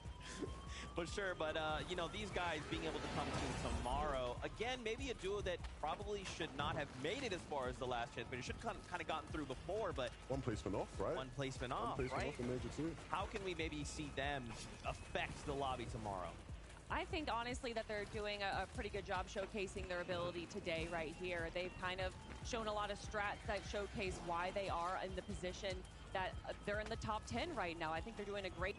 For sure, but you know, these guys being able to come to tomorrow, again, maybe a duo that probably should not have made it as far as the last chance, but it should kind of gotten through before, but... One placement off, right? One placement off, off in Major 2. How can we maybe see them affect the lobby tomorrow? I think, honestly, that they're doing a pretty good job showcasing their ability today right here. They've kind of shown a lot of strats that showcase why they are in the position that they're in the top 10 right now. I think they're doing a great...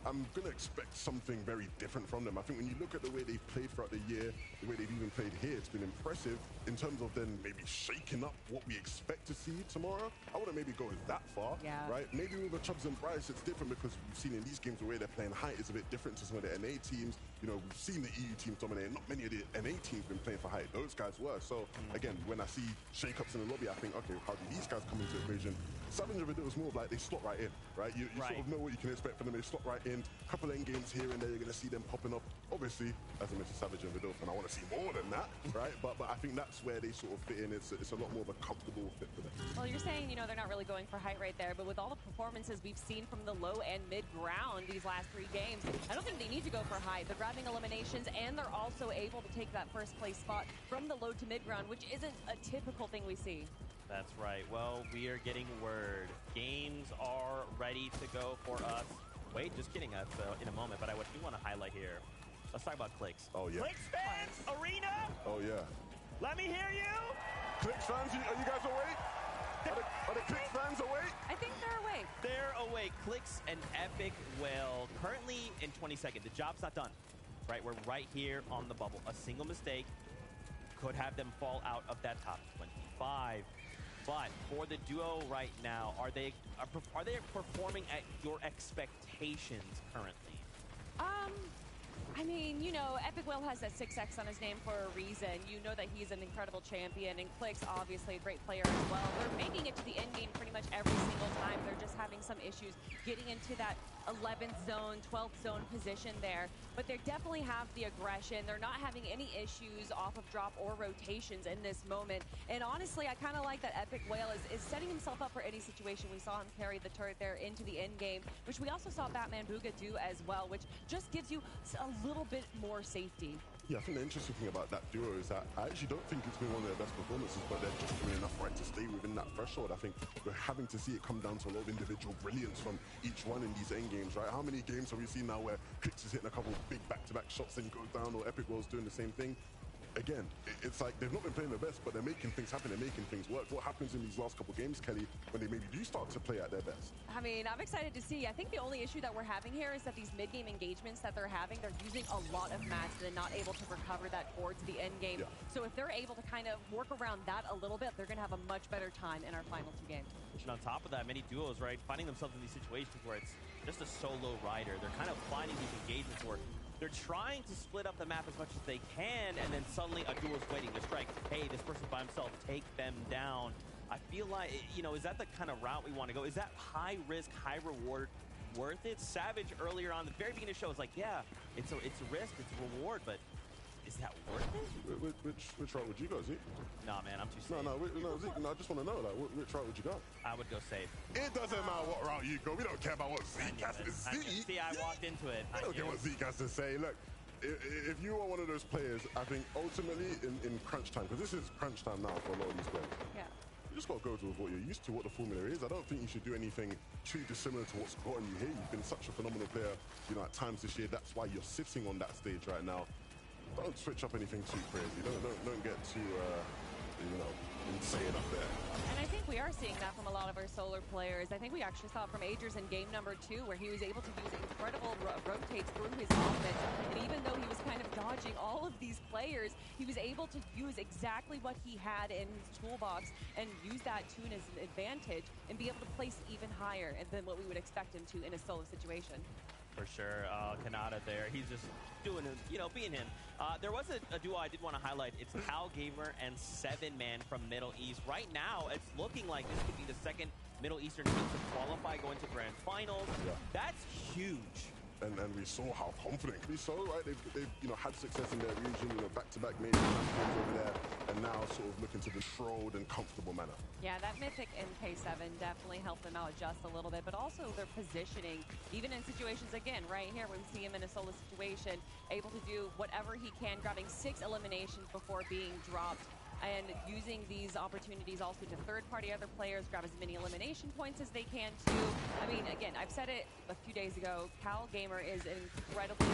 I'm going to expect something very different from them. I think when you look at the way they've played throughout the year, the way they've even played here, it's been impressive in terms of then maybe shaking up what we expect to see tomorrow. I wouldn't maybe go that far, right? Maybe with the Chubbs and Bryce, it's different because we've seen in these games the way they're playing height is a bit different to some of the NA teams. You know, we've seen the EU teams dominate. Not many of the NA teams been playing for height. Those guys were. So, again, when I see shake-ups in the lobby, I think, okay, how do these guys come into the equation? Savage of it was more of like they slot right in, right? You sort of know what you can expect from them. They slot right in. A couple end games here and there, you're going to see them popping up. Obviously, as I mentioned, Savage and Vidal, and I want to see more than that, right? But I think that's where they sort of fit in. It's a lot more of a comfortable fit for them. Well, you're saying, you know, they're not really going for height right there, but with all the performances we've seen from the low and mid ground these last 3 games, I don't think they need to go for height. They're grabbing eliminations, and they're also able to take that first place spot from the low to mid ground, which isn't a typical thing we see. That's right. Well, we are getting word. Games are ready to go for us. Wait, just kidding. That's in a moment, but I do want to highlight here. Let's talk about Clicks. Oh, yeah. Clicks fans, Arena! Oh, yeah. Let me hear you! Clicks fans, are you guys awake? Are the Clicks fans awake? I think they're awake. They're awake. Clicks and Epic Whale currently in 22nd. The job's not done, right? We're right here on the bubble. A single mistake could have them fall out of that top 25. But for the duo right now, are they performing at your expectations currently? I mean, you know, Epic Whale has that 6X on his name for a reason. You know that he's an incredible champion, and Clicks, obviously, a great player as well. They're making it to the end game pretty much every single time. They're just having some issues getting into that 11th zone, 12th zone position there. But they definitely have the aggression. They're not having any issues off of drop or rotations in this moment. And honestly, I kind of like that Epic Whale is setting himself up for any situation. We saw him carry the turret there into the end game, which we also saw Batman Booga do as well, which just gives you a little bit more safety. Yeah, I think the interesting thing about that duo is that I actually don't think it's been one of their best performances, but they're just doing enough right to stay within that threshold. I think we're having to see it come down to a lot of individual brilliance from each one in these end games, right? How many games have we seen now where Clicks is hitting a couple of big back-to-back shots and goes down, or Epic Whale's doing the same thing? Again, it's like they've not been playing their best, but they're making things happen, they're making things work. What happens in these last couple games, Kelly, when they maybe do start to play at their best? I mean, I'm excited to see. I think the only issue that we're having here is that these mid-game engagements that they're having, they're using a lot of mats and not able to recover that towards the end game. Yeah. So if they're able to kind of work around that a little bit, they're going to have a much better time in our final 2 games. And on top of that, many duos, right, finding themselves in these situations where it's just a solo rider. They're kind of finding these engagements where they're trying to split up the map as much as they can, and then suddenly a duo's waiting to strike. Hey, this person's by himself, take them down. I feel like, you know, is that the kind of route we want to go? Is that high risk, high reward worth it? Savage earlier on, the very beginning of the show was like, yeah, it's a risk, it's a reward, but is that worth it? Which route would you go, Zeke? Nah, man, I'm too safe. No, Zeke. No, I just want to know, like, which route would you go? I would go safe. It doesn't matter what route you go. We don't care about what Zeke has to say. See, I walked into it. I don't care what Zeke has to say. Look, if you are one of those players, I think ultimately in crunch time, because this is crunch time now for a lot of these players. Yeah. You just got to go with what you're used to, what the formula is. I don't think you should do anything too dissimilar to what's gotten you here. You've been such a phenomenal player, you know, at times this year. That's why you're sitting on that stage right now. Don't switch up anything too crazy. Don't get too, you know, insane up there. And I think we are seeing that from a lot of our solar players. I think we actually saw it from Agers in game number 2, where he was able to use incredible rotates through his offense. And even though he was kind of dodging all of these players, he was able to use exactly what he had in his toolbox and use that to his advantage and be able to place even higher than what we would expect him to in a solo situation. For sure. Kanata there. He's just doing him, you know, being him. There was a duo I did want to highlight. It's Cal Gamer and 7-Man from Middle East. Right now, it's looking like this could be the second Middle Eastern team to qualify, going to Grand Finals. Yeah. That's huge. And we saw how confident we saw, right? They've you know, had success in their region, you know, back-to-back major champions over there, and now sort of looking to the controlled and comfortable manner. Yeah, that Mythic MK7 definitely helped them out just a little bit, but also their positioning, even in situations, again, right here, when we see him in a solo situation, able to do whatever he can, grabbing 6 eliminations before being dropped, and using these opportunities also to third-party other players, grab as many elimination points as they can too. I mean, again, I've said it a few days ago, Cal Gamer is an incredibly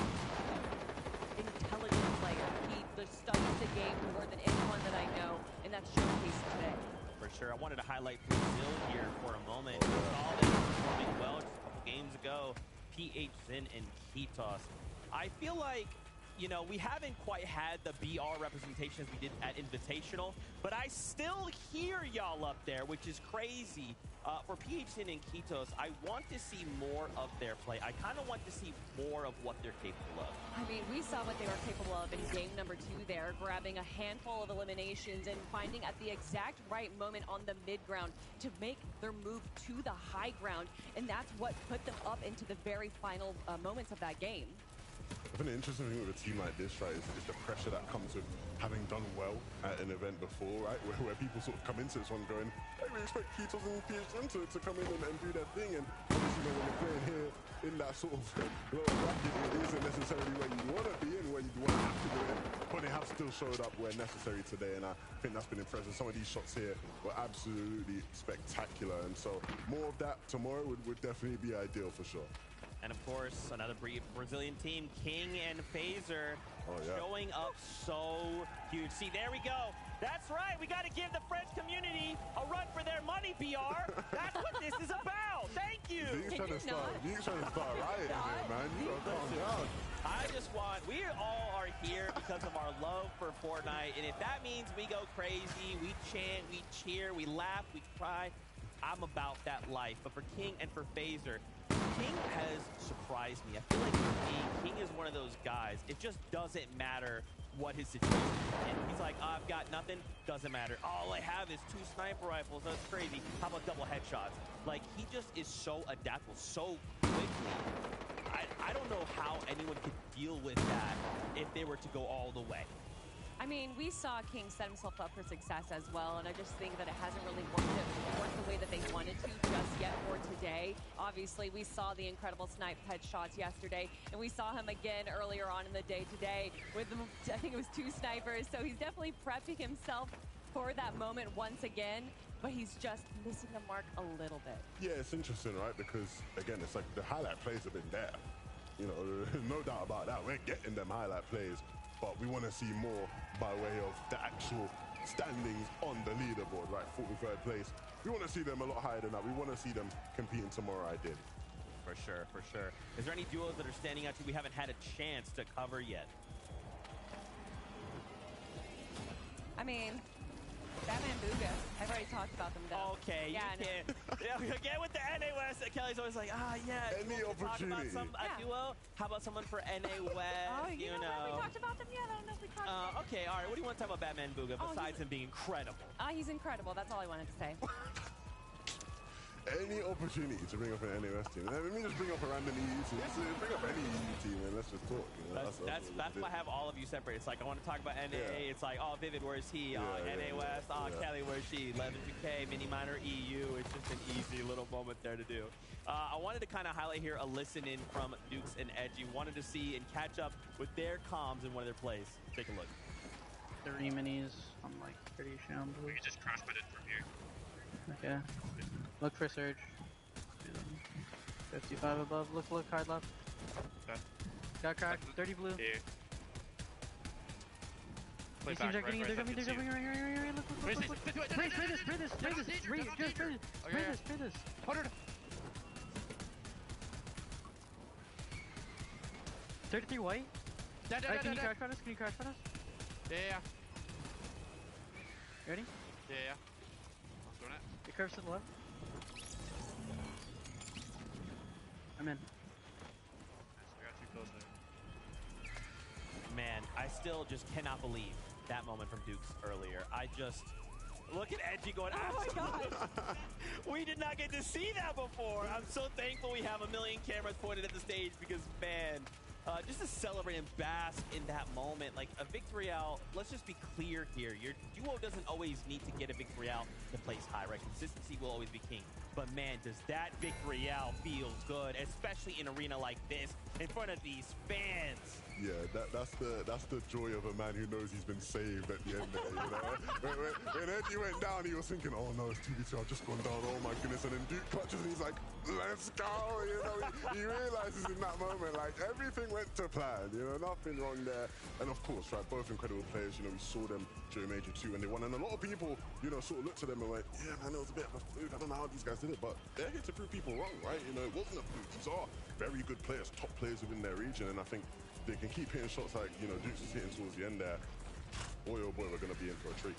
intelligent player. He studies the game more than anyone that I know, and that's showcased today. For sure. I wanted to highlight Brazil here for a moment. We saw them performing well just a couple games ago. PH Zin and Kitos. I feel like, you know, we haven't quite had the BR representation as we did at Invitational, but I still hear y'all up there, which is crazy. For PHN and Kitos, I want to see more of their play. I kind of want to see more of what they're capable of. I mean, we saw what they were capable of in game number 2 there, grabbing a handful of eliminations and finding at the exact right moment on the mid ground to make their move to the high ground, and that's what put them up into the very final moments of that game. I think the interesting thing with a team like this, right, is the pressure that comes with having done well at an event before, right, where people sort of come into this one going, hey, we expect Kitos and PHN to come in and do their thing, and obviously, you know, when you're playing here in that sort of lower bracket, it isn't necessarily where you want to be and where you want to have to do it, but they have still showed up where necessary today, and I think that's been impressive. Some of these shots here were absolutely spectacular, and so more of that tomorrow would definitely be ideal for sure. And of course, another Brazilian team, King and Phaser, showing up so huge. See, there we go. That's right. We got to give the French community a run for their money, BR. That's what this is about. Thank you. You're trying to start rioting here, man. You gotta calm down. I just want, we all are here because of our love for Fortnite. And if that means we go crazy, we chant, we cheer, we laugh, we cry, I'm about that life. But for King and for Phaser, King has surprised me. I feel like for me, King is one of those guys. It just doesn't matter what his situation is. And he's like, oh, I've got nothing. Doesn't matter. All I have is 2 sniper rifles. That's crazy. How about double headshots? Like, he just is so adaptable so quickly. I don't know how anyone could deal with that if they were to go all the way. I mean, we saw King set himself up for success as well, and I just think that it hasn't really worked the way that they wanted to just yet for today. Obviously, we saw the incredible snipe headshots yesterday, and we saw him again earlier on in the day today with, I think it was 2 snipers, so he's definitely prepping himself for that moment once again, but he's just missing the mark a little bit. Yeah, it's interesting, right? Because, again, it's like the highlight plays have been there. You know, no doubt about that. We're getting them highlight plays, but we want to see more by way of the actual standings on the leaderboard, right? 43rd place. We want to see them a lot higher than that. We want to see them competing tomorrow, ideally. For sure, for sure. Is there any duos that are standing out to you we haven't had a chance to cover yet? I mean, Batman Booga. I've already talked about them though. Okay, yeah, you can't. Yeah, again with the NA West, Kelly's always like, yeah. Any opportunity. Talk about a duo. How about someone for NA West? Oh, you know what? We talked about them yet? I don't know if we talked about them. Okay, all right. What do you want to talk about Batman Booga besides him being incredible? He's incredible. That's all I wanted to say. any opportunity to bring up an NOS team. Let me just bring up a random EU team. Let's bring up any EU team and let's just talk. You know? That's why I have all of you separate. It's like I want to talk about NA. Yeah. It's like, oh, Vivid, where's he? NA West. Oh, Kelly, where's she? 11-2K, Mini Minor, EU. It's just an easy little moment there to do. I wanted to kind of highlight here a listen in from Dukes and Edgy. Wanted to see and catch up with their comms in one of their plays. Take a look. 3 minis on like 30 sham. We can just crash it from here. Okay. Look for Surge. 55 above. Look, hard left. Okay. Got cracked. 30 blue. Here. Play These back, teams are getting right, they're coming, right. Look. Spray this. Spray this. Spray this. 100. 33 white. Dead. Can you crash on us? Yeah. Ready? Yeah. I'm doing it. Your curves to the left. I'm in. Nice, we got too close there. Man, I still just cannot believe that moment from Dukes earlier. I just look at Edgy going, oh my god! We did not get to see that before. I'm so thankful we have a million cameras pointed at the stage because, man, just to celebrate and bask in that moment, like a victory out. Let's just be clear here. Your duo doesn't always need to get a victory out to place high, right? Consistency will always be king. But man, does that victory out feel good, especially in an arena like this, in front of these fans. Yeah, that's the joy of a man who knows he's been saved at the end there, you know? when Eddie went down, he was thinking, oh no, it's 2v2, I've just gone down, oh my goodness, and then Duke clutches and he's like, let's go, you know? He realizes in that moment, like, everything went to plan, you know, nothing wrong there. And of course, right, both incredible players, you know, we saw them during Major 2 and they won, and a lot of people, you know, sort of looked at them and went, yeah, man, it was a bit of a fluke, I don't know how these guys did it, but they're here to prove people wrong, right? You know, it wasn't a fluke, these are very good players, top players within their region, and I think they can keep hitting shots like, you know, Dukes is hitting towards the end there. Boy, oh boy, we're going to be in for a treat.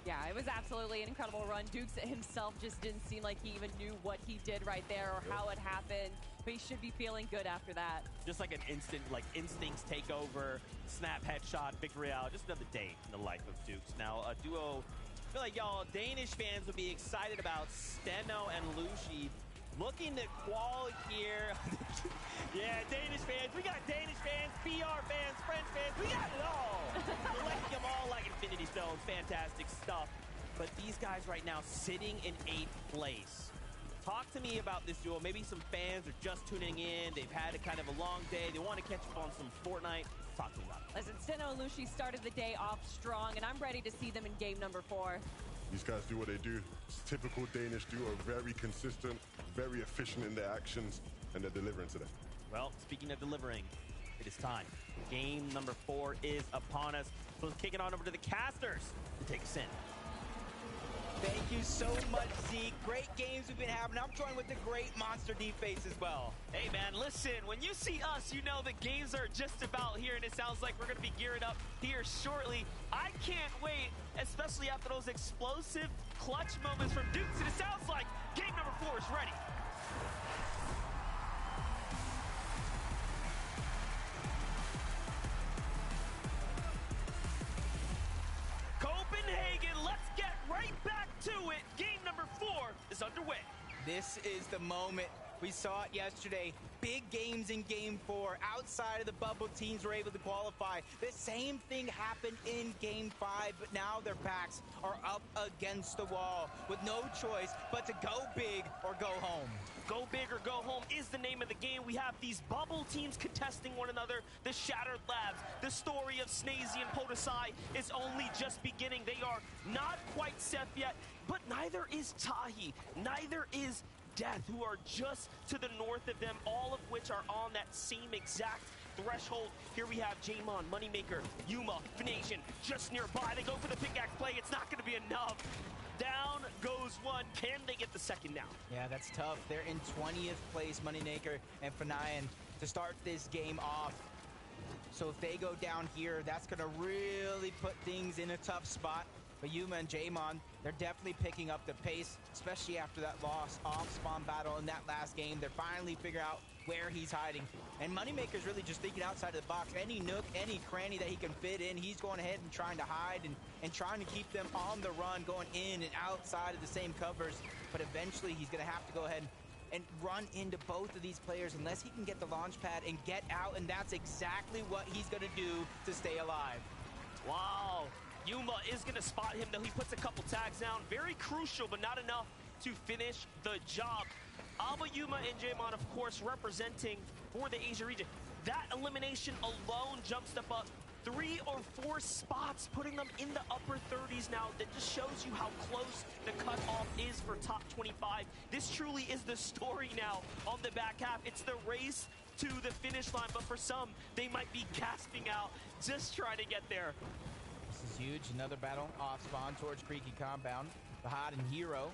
Yeah, it was absolutely an incredible run. Dukes himself just didn't seem like he even knew what he did right there or how it happened, but he should be feeling good after that. Just like an instant, like instincts take over, snap, headshot, victory out, just another day in the life of Dukes. Now, a duo, I feel like y'all Danish fans would be excited about Steno and Lushi. Looking to qual here. Yeah, Danish fans. We got Danish fans, BR fans, French fans. We got it all. Collecting them all like Infinity Stones. Fantastic stuff. But these guys right now sitting in 8th place. Talk to me about this duo. Maybe some fans are just tuning in. They've had a kind of a long day. They want to catch up on some Fortnite. Talk to me about it. Listen, Steno and Lushi started the day off strong, and I'm ready to see them in game number 4. These guys do what they do. It's typical Danish duo, very consistent, very efficient in their actions, and they're delivering today. Well, speaking of delivering, it is time. Game number 4 is upon us. So let's kick it on over to the casters to take us in. Thank you so much, Zeke. Great games we've been having. I'm joined with the great Monster D-Face as well. Hey, man, listen, when you see us, you know the games are just about here, and it sounds like we're going to be gearing up here shortly. I can't wait, especially after those explosive clutch moments from Dukes, and it sounds like game number 4 is ready. Copenhagen, let's get right back to it. Game number 4 is underway. This is the moment. We saw it yesterday. Big games in Game 4. Outside of the bubble, teams were able to qualify. The same thing happened in Game 5, but now their backs are up against the wall with no choice but to go big or go home. Go big or go home is the name of the game. We have these bubble teams contesting one another. The Shattered Labs, the story of Snazy and Podesai is only just beginning. They are not quite set yet, but neither is Tahi. Neither is Death, who are just to the north of them, all of which are on that same exact threshold. Here we have Jamon, Moneymaker, Yuma, Venation just nearby. They go for the pickaxe play. It's not going to be enough. Down goes one. Can they get the second now? Yeah, that's tough. They're in 20th place, Moneymaker and Fanayan, to start this game off. So if they go down here, that's going to really put things in a tough spot. But Yuma and Jamon, they're definitely picking up the pace, especially after that loss off spawn battle in that last game. They're finally figuring out where he's hiding. And Moneymaker's really just thinking outside of the box. Any nook, any cranny that he can fit in, he's going ahead and trying to hide and trying to keep them on the run, going in and outside of the same covers. But eventually he's going to have to go ahead and run into both of these players unless he can get the launch pad and get out, and that's exactly what he's going to do to stay alive. Wow. Yuma is going to spot him, though. He puts a couple tags down. Very crucial, but not enough to finish the job. Alba, Yuma, and Jamon, of course, representing for the Asia region. That elimination alone jumps them up 3 or 4 spots, putting them in the upper 30s now. That just shows you how close the cutoff is for top 25. This truly is the story now on the back half. It's the race to the finish line, but for some, they might be gasping out just trying to get there. This is huge. Another battle off spawn towards Creaky Compound. Fahad and Hero,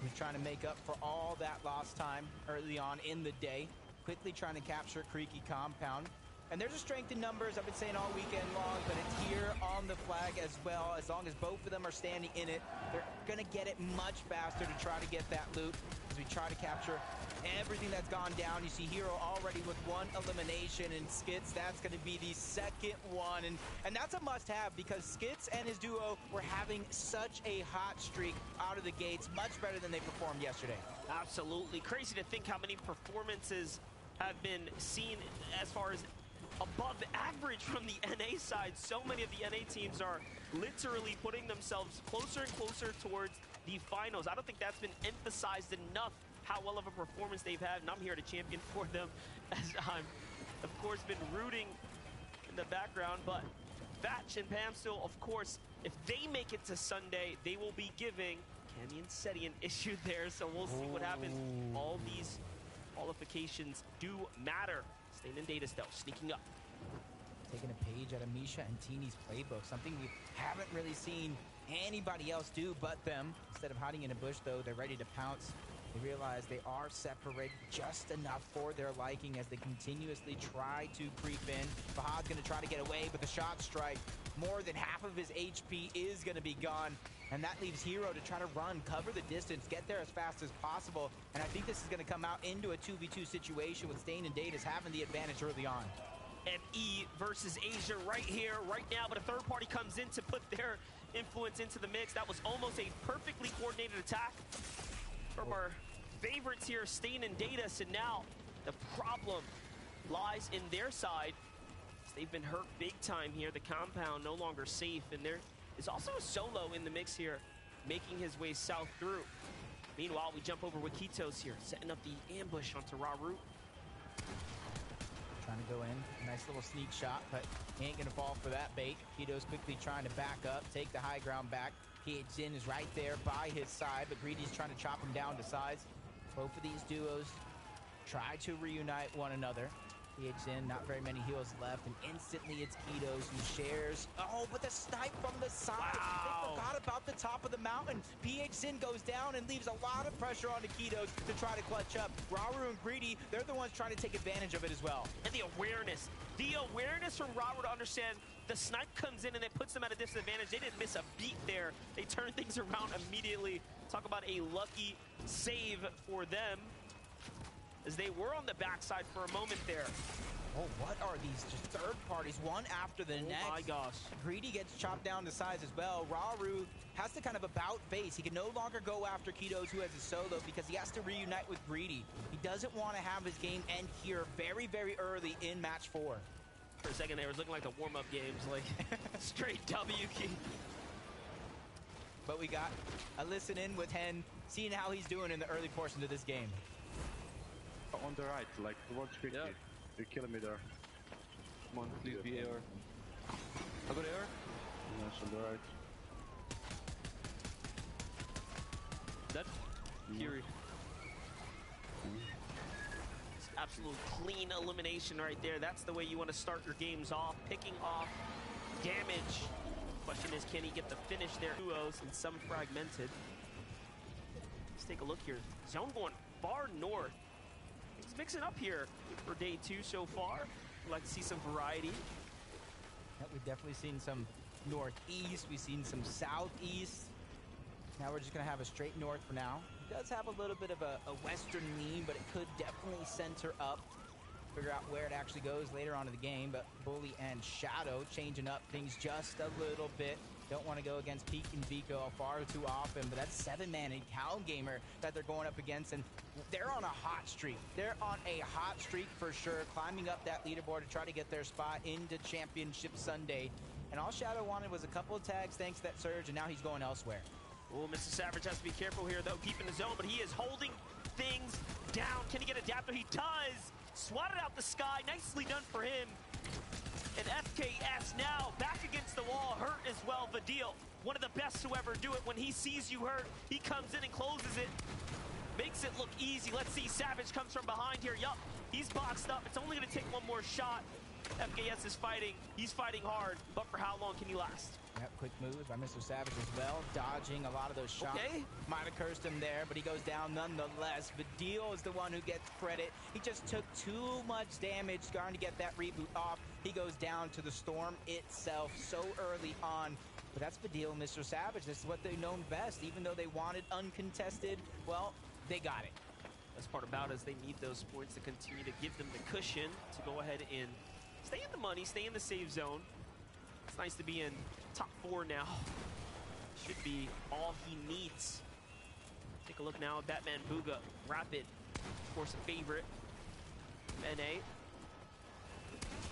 who's trying to make up for all that lost time early on in the day. Quickly trying to capture Creaky Compound. And there's a strength in numbers, I've been saying all weekend long, but it's here on the flag as well. As long as both of them are standing in it, they're going to get it much faster to try to get that loot as we try to capture everything that's gone down. You see Hero already with 1 elimination, and Skits, that's going to be the second one. And that's a must-have because Skits and his duo were having such a hot streak out of the gates, much better than they performed yesterday. Absolutely. Crazy to think how many performances have been seen as far as above average from the NA side. So many of the NA teams are literally putting themselves closer and closer towards the finals. I don't think that's been emphasized enough, how well of a performance they've had, and I'm here to champion for them as I'm, of course, been rooting in the background. But Batch and Pamstil, of course, if they make it to Sunday, they will be giving Cammy and Seti an issue there, so we'll see what happens. All these qualifications do matter. Staying in data stealth, sneaking up. Taking a page out of Misha and Teeny's playbook, something we haven't really seen anybody else do but them. Instead of hiding in a bush, though, they're ready to pounce. They realize they are separated just enough for their liking as they continuously try to creep in. Fahad's going to try to get away, but the shot strike, more than half of his HP is going to be gone. And that leaves Hero to try to run, cover the distance, get there as fast as possible. And I think this is going to come out into a 2v2 situation with Stain and Datas having the advantage early on. ME versus Asia right here, right now, but a third party comes in to put their influence into the mix. That was almost a perfectly coordinated attack from our favorites here, Stain and Datas, and now the problem lies in their side. They've been hurt big time here. The compound no longer safe, and there is also a solo in the mix here, making his way south through. Meanwhile, we jump over with Kitos here, setting up the ambush onto Raru. Trying to go in, nice little sneak shot, but he ain't gonna fall for that bait. Kitos quickly trying to back up, take the high ground back. Jin is right there by his side, but Greedy's trying to chop him down to size. Both of these duos try to reunite one another. Jin, not very many heals left, and instantly it's Kitos who shares. Oh, but the snipe from the side. Wow. They forgot about the top of the mountain. Jin goes down and leaves a lot of pressure on the Kitos to try to clutch up. Raru and Greedy, they're the ones trying to take advantage of it as well. And the awareness from Raru to understand the snipe comes in and it puts them at a disadvantage. They didn't miss a beat there. They turned things around immediately. Talk about a lucky save for them, as they were on the backside for a moment there. Oh, what are these just third parties, one after the next? Oh my gosh. Greedy gets chopped down to size as well. Raru has to kind of about face. He can no longer go after Kitos, who has a solo, because he has to reunite with Greedy. He doesn't want to have his game end here very, very early in match 4. For a second there, it was looking like the warm-up games, like straight W key. But we got a listen in with Hen, seeing how he's doing in the early portions of this game. On the right, like towards Creaky. Yeah. You're killing me there. Come on, please be AR. I got AR? Yes, on the right. Dead? Kiri. Absolute clean elimination right there. That's the way you want to start your games off, picking off damage. Question is, can he get the finish there? Duos and some fragmented. Let's take a look here. Zone going far north. It's mixing up here for day 2 so far. We'd like to see some variety. Yeah, we've definitely seen some northeast. We've seen some southeast. Now we're just going to have a straight north for now. It does have a little bit of a western lean, but it could definitely center up. Figure out where it actually goes later on in the game. But Bully and Shadow changing up things just a little bit. Don't want to go against Peak and Vico far too often, but that's 7-man and Cal Gamer that they're going up against, and they're on a hot streak. They're on a hot streak for sure, climbing up that leaderboard to try to get their spot into Championship Sunday. And all Shadow wanted was a couple of tags thanks to that surge, and now he's going elsewhere. Oh, Mr. Savage has to be careful here, though, keeping the zone, but he is holding things down. Can he get Adapter? He does! Swatted out the sky. Nicely done for him. And FKS now back against the wall, hurt as well. Vidil, one of the best to ever do it. When he sees you hurt, he comes in and closes it. Makes it look easy. Let's see, Savage comes from behind here. Yup, he's boxed up. It's only going to take one more shot. FKS is fighting. He's fighting hard, but for how long can he last? Yep, quick moves by Mr. Savage as well, dodging a lot of those shots. Okay. Might have cursed him there, but he goes down nonetheless. Vidil is the one who gets credit. He just took too much damage trying to get that reboot off. He goes down to the storm itself so early on. But that's Vidil and Mr. Savage. This is what they've known best. Even though they wanted uncontested, well, they got it. Best part about it is they need those points to continue to give them the cushion to go ahead and stay in the money, stay in the save zone. It's nice to be in top 4 now. Should be all he needs. Take a look now at Batman Booga. Rapid, of course, a favorite. NA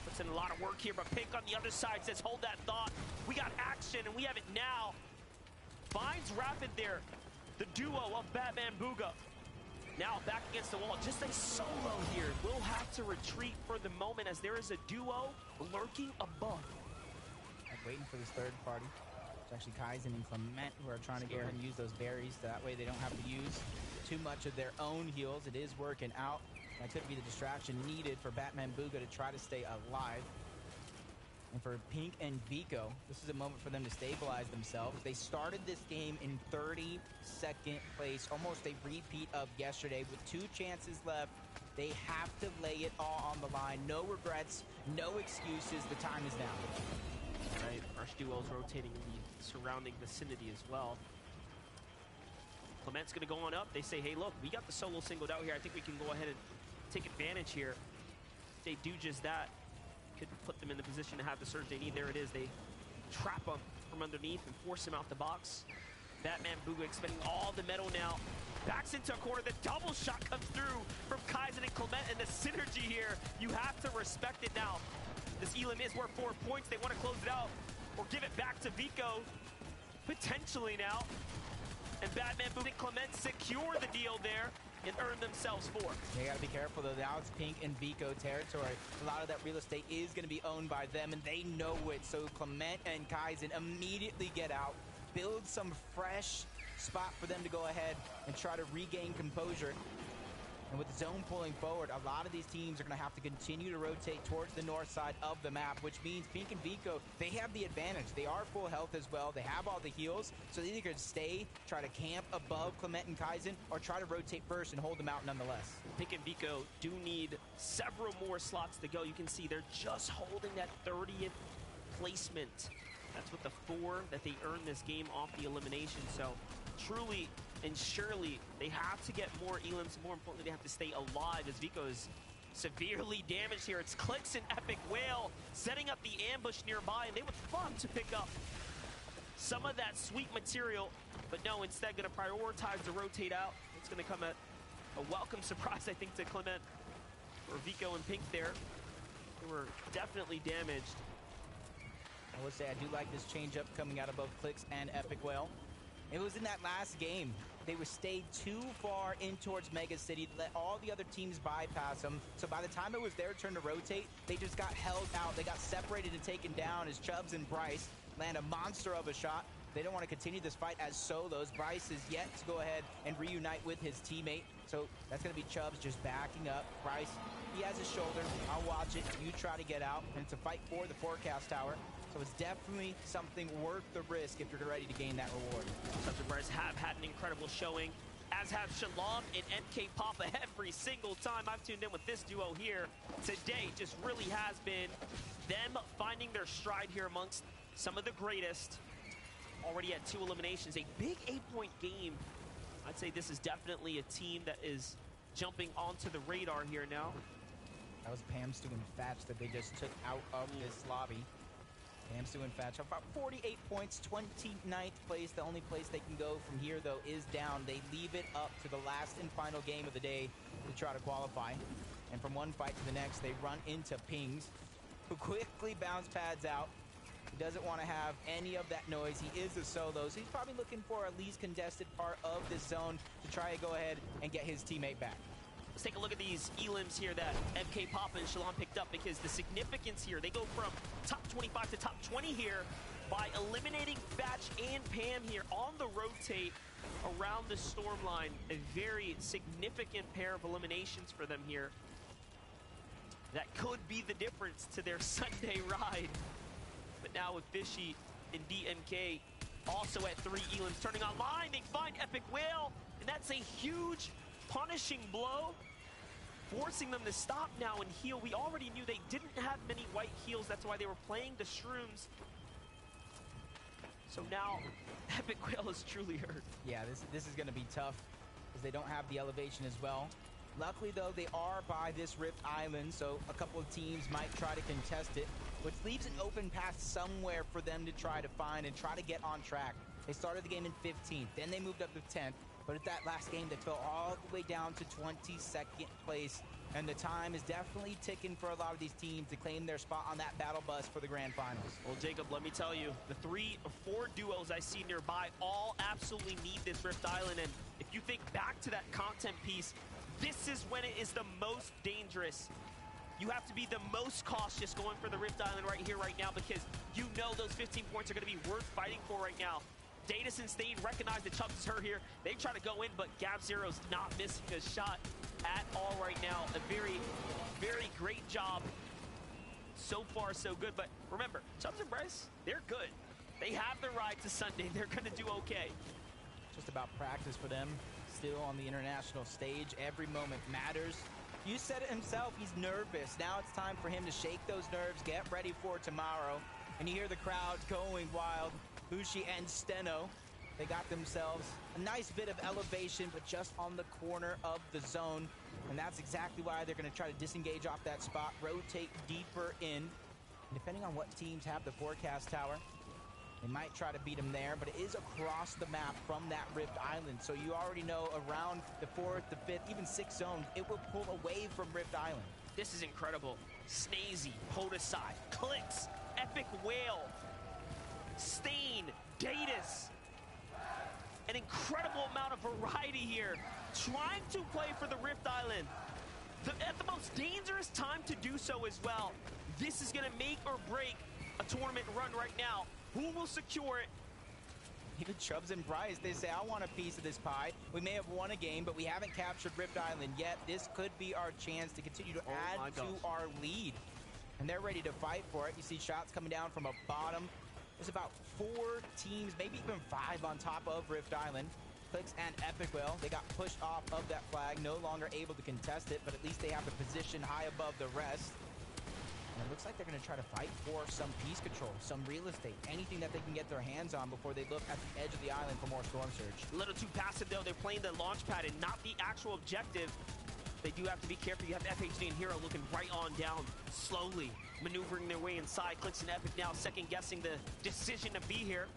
puts in a lot of work here, but Pink on the other side says, hold that thought. We got action, and we have it now. Finds Rapid there. The duo of Batman Booga. Now back against the wall, just a solo here. We'll have to retreat for the moment as there is a duo lurking above. I'm waiting for this third party. It's actually Kaizen and Clement who are trying to go ahead and use those berries. So that way they don't have to use too much of their own heals. It is working out. That could be the distraction needed for Batman Booga to try to stay alive. And for Pink and Vico, this is a moment for them to stabilize themselves. They started this game in 32nd place, almost a repeat of yesterday with 2 chances left. They have to lay it all on the line. No regrets, no excuses. The time is now. Right, Rush duos rotating in the surrounding vicinity as well. Clement's gonna go on up. They say, hey, look, we got the solo singled out here. I think we can go ahead and take advantage here. If they do just that, could put them in the position to have the surge they need. There it is. They trap him from underneath and force him out the box. Batman Booga expending all the metal now. Backs into a corner. The double shot comes through from Kaizen and Clement, and the synergy here, you have to respect it now. This Elam is worth 4 points. They want to close it out or give it back to Vico, potentially now. And Batman Booga and Clement secure the deal there and earn themselves 4. They gotta be careful though. Now it's Pink and Vico territory. A lot of that real estate is gonna be owned by them, and they know it. So Clement and Kaizen immediately get out, build some fresh spot for them to go ahead and try to regain composure. And with the zone pulling forward, a lot of these teams are going to have to continue to rotate towards the north side of the map, which means Pink and Vico, they have the advantage. They are full health as well. They have all the heals, so they either could stay, try to camp above Clement and Kaizen, or try to rotate first and hold them out nonetheless. Pink and Vico do need several more slots to go. You can see they're just holding that 30th placement. That's with the 4 that they earned this game off the elimination. So truly and surely they have to get more elims. More importantly, they have to stay alive as Vico is severely damaged here. It's Clicks and Epic Whale setting up the ambush nearby, and they would love to pick up some of that sweet material, but no, instead going to prioritize to rotate out. It's going to come at a welcome surprise, I think, to Clement or Vico and Pink there. They were definitely damaged. I would say I do like this change up coming out of both Clicks and Epic Whale. It was in that last game. They were stayed too far in towards Mega City, let all the other teams bypass them. So by the time it was their turn to rotate, they just got held out. They got separated and taken down as Chubbs and Bryce land a monster of a shot. They don't want to continue this fight as solos. Bryce is yet to go ahead and reunite with his teammate. So that's going to be Chubbs just backing up. Bryce, he has his shoulder. I'll watch it. You try to get out. And it's a fight for the forecast tower. So it's definitely something worth the risk if you're ready to gain that reward. Chubbs and Bryce have had an incredible showing, as have Shalom and NK Papa every single time I've tuned in with this duo here today. Just really has been them finding their stride here amongst some of the greatest. Already at 2 eliminations, a big 8-point game. I'd say this is definitely a team that is jumping onto the radar here now. That was Pam, Stu, and Fatch that they just took out of this lobby. Pam, Stu, and Fatch have about 48 points, 29th place. The only place they can go from here, though, is down. They leave it up to the last and final game of the day to try to qualify. And from one fight to the next, they run into Pings, who quickly bounce pads out. He doesn't want to have any of that noise. He is a solo, so he's probably looking for a least contested part of this zone to try to go ahead and get his teammate back. Let's take a look at these elims here that MK Papa and Shalom picked up, because the significance here, they go from top 25 to top 20 here by eliminating Fatch and Pam here on the rotate around the storm line. A very significant pair of eliminations for them here. That could be the difference to their Sunday ride. But now with Fishy and DMK also at 3 elims turning online, they find Epic Whale, and that's a huge punishing blow, forcing them to stop now and heal. We already knew they didn't have many white heals. That's why they were playing the shrooms. So now Epic Whale is truly hurt. Yeah, this is going to be tough because they don't have the elevation as well. Luckily, though, they are by this Rift Island, so a couple of teams might try to contest it, which leaves an open path somewhere for them to try to find and try to get on track. They started the game in 15th, then they moved up to 10th, but at that last game, they fell all the way down to 22nd place, and the time is definitely ticking for a lot of these teams to claim their spot on that battle bus for the grand finals. Well, Jacob, let me tell you, the 3 or 4 duos I see nearby all absolutely need this Rift Island, and if you think back to that content piece, this is when it is the most dangerous. You have to be the most cautious going for the Rift Island right here, right now, because you know those 15 points are going to be worth fighting for right now. Datus and Stain recognize that Chubbs is hurt here. They try to go in, but Gab Zero's not missing a shot at all right now. A very, very great job. So far, so good. But remember, Chubbs and Bryce, they're good. They have the ride to Sunday. They're going to do okay. Just about practice for them. Still on the international stage. Every moment matters. You said it himself, he's nervous. Now it's time for him to shake those nerves, get ready for tomorrow. And you hear the crowd going wild. Bushi and Steno, they got themselves a nice bit of elevation, but just on the corner of the zone. And that's exactly why they're going to try to disengage off that spot, rotate deeper in. And depending on what teams have the forecast tower, they might try to beat them there, but it is across the map from that Rift Island. So you already know around the 4th, the 5th, even 6th zones, it will pull away from Rift Island. This is incredible. Snazy, Podesai, Clicks, Epic Whale, Stain, Datus. An incredible amount of variety here. Trying to play for the Rift Island. At the most dangerous time to do so as well. This is going to make or break a tournament run right now. Who will secure it? Even Chubbs and Bryce, they say, I want a piece of this pie. We may have won a game, but we haven't captured Rift Island yet. This could be our chance to continue to add to our lead. And they're ready to fight for it. You see shots coming down from a bottom. There's about 4 teams, maybe even 5 on top of Rift Island. Clicks and Epic Whale, they got pushed off of that flag, no longer able to contest it, but at least they have a position high above the rest. And it looks like they're going to try to fight for some piece control, some real estate, anything that they can get their hands on before they look at the edge of the island for more Storm Surge. A little too passive, though. They're playing the launch pad and not the actual objective. They do have to be careful. You have FHD and Hero looking right on down, slowly maneuvering their way inside. Clicks and Epic now second-guessing the decision to be here.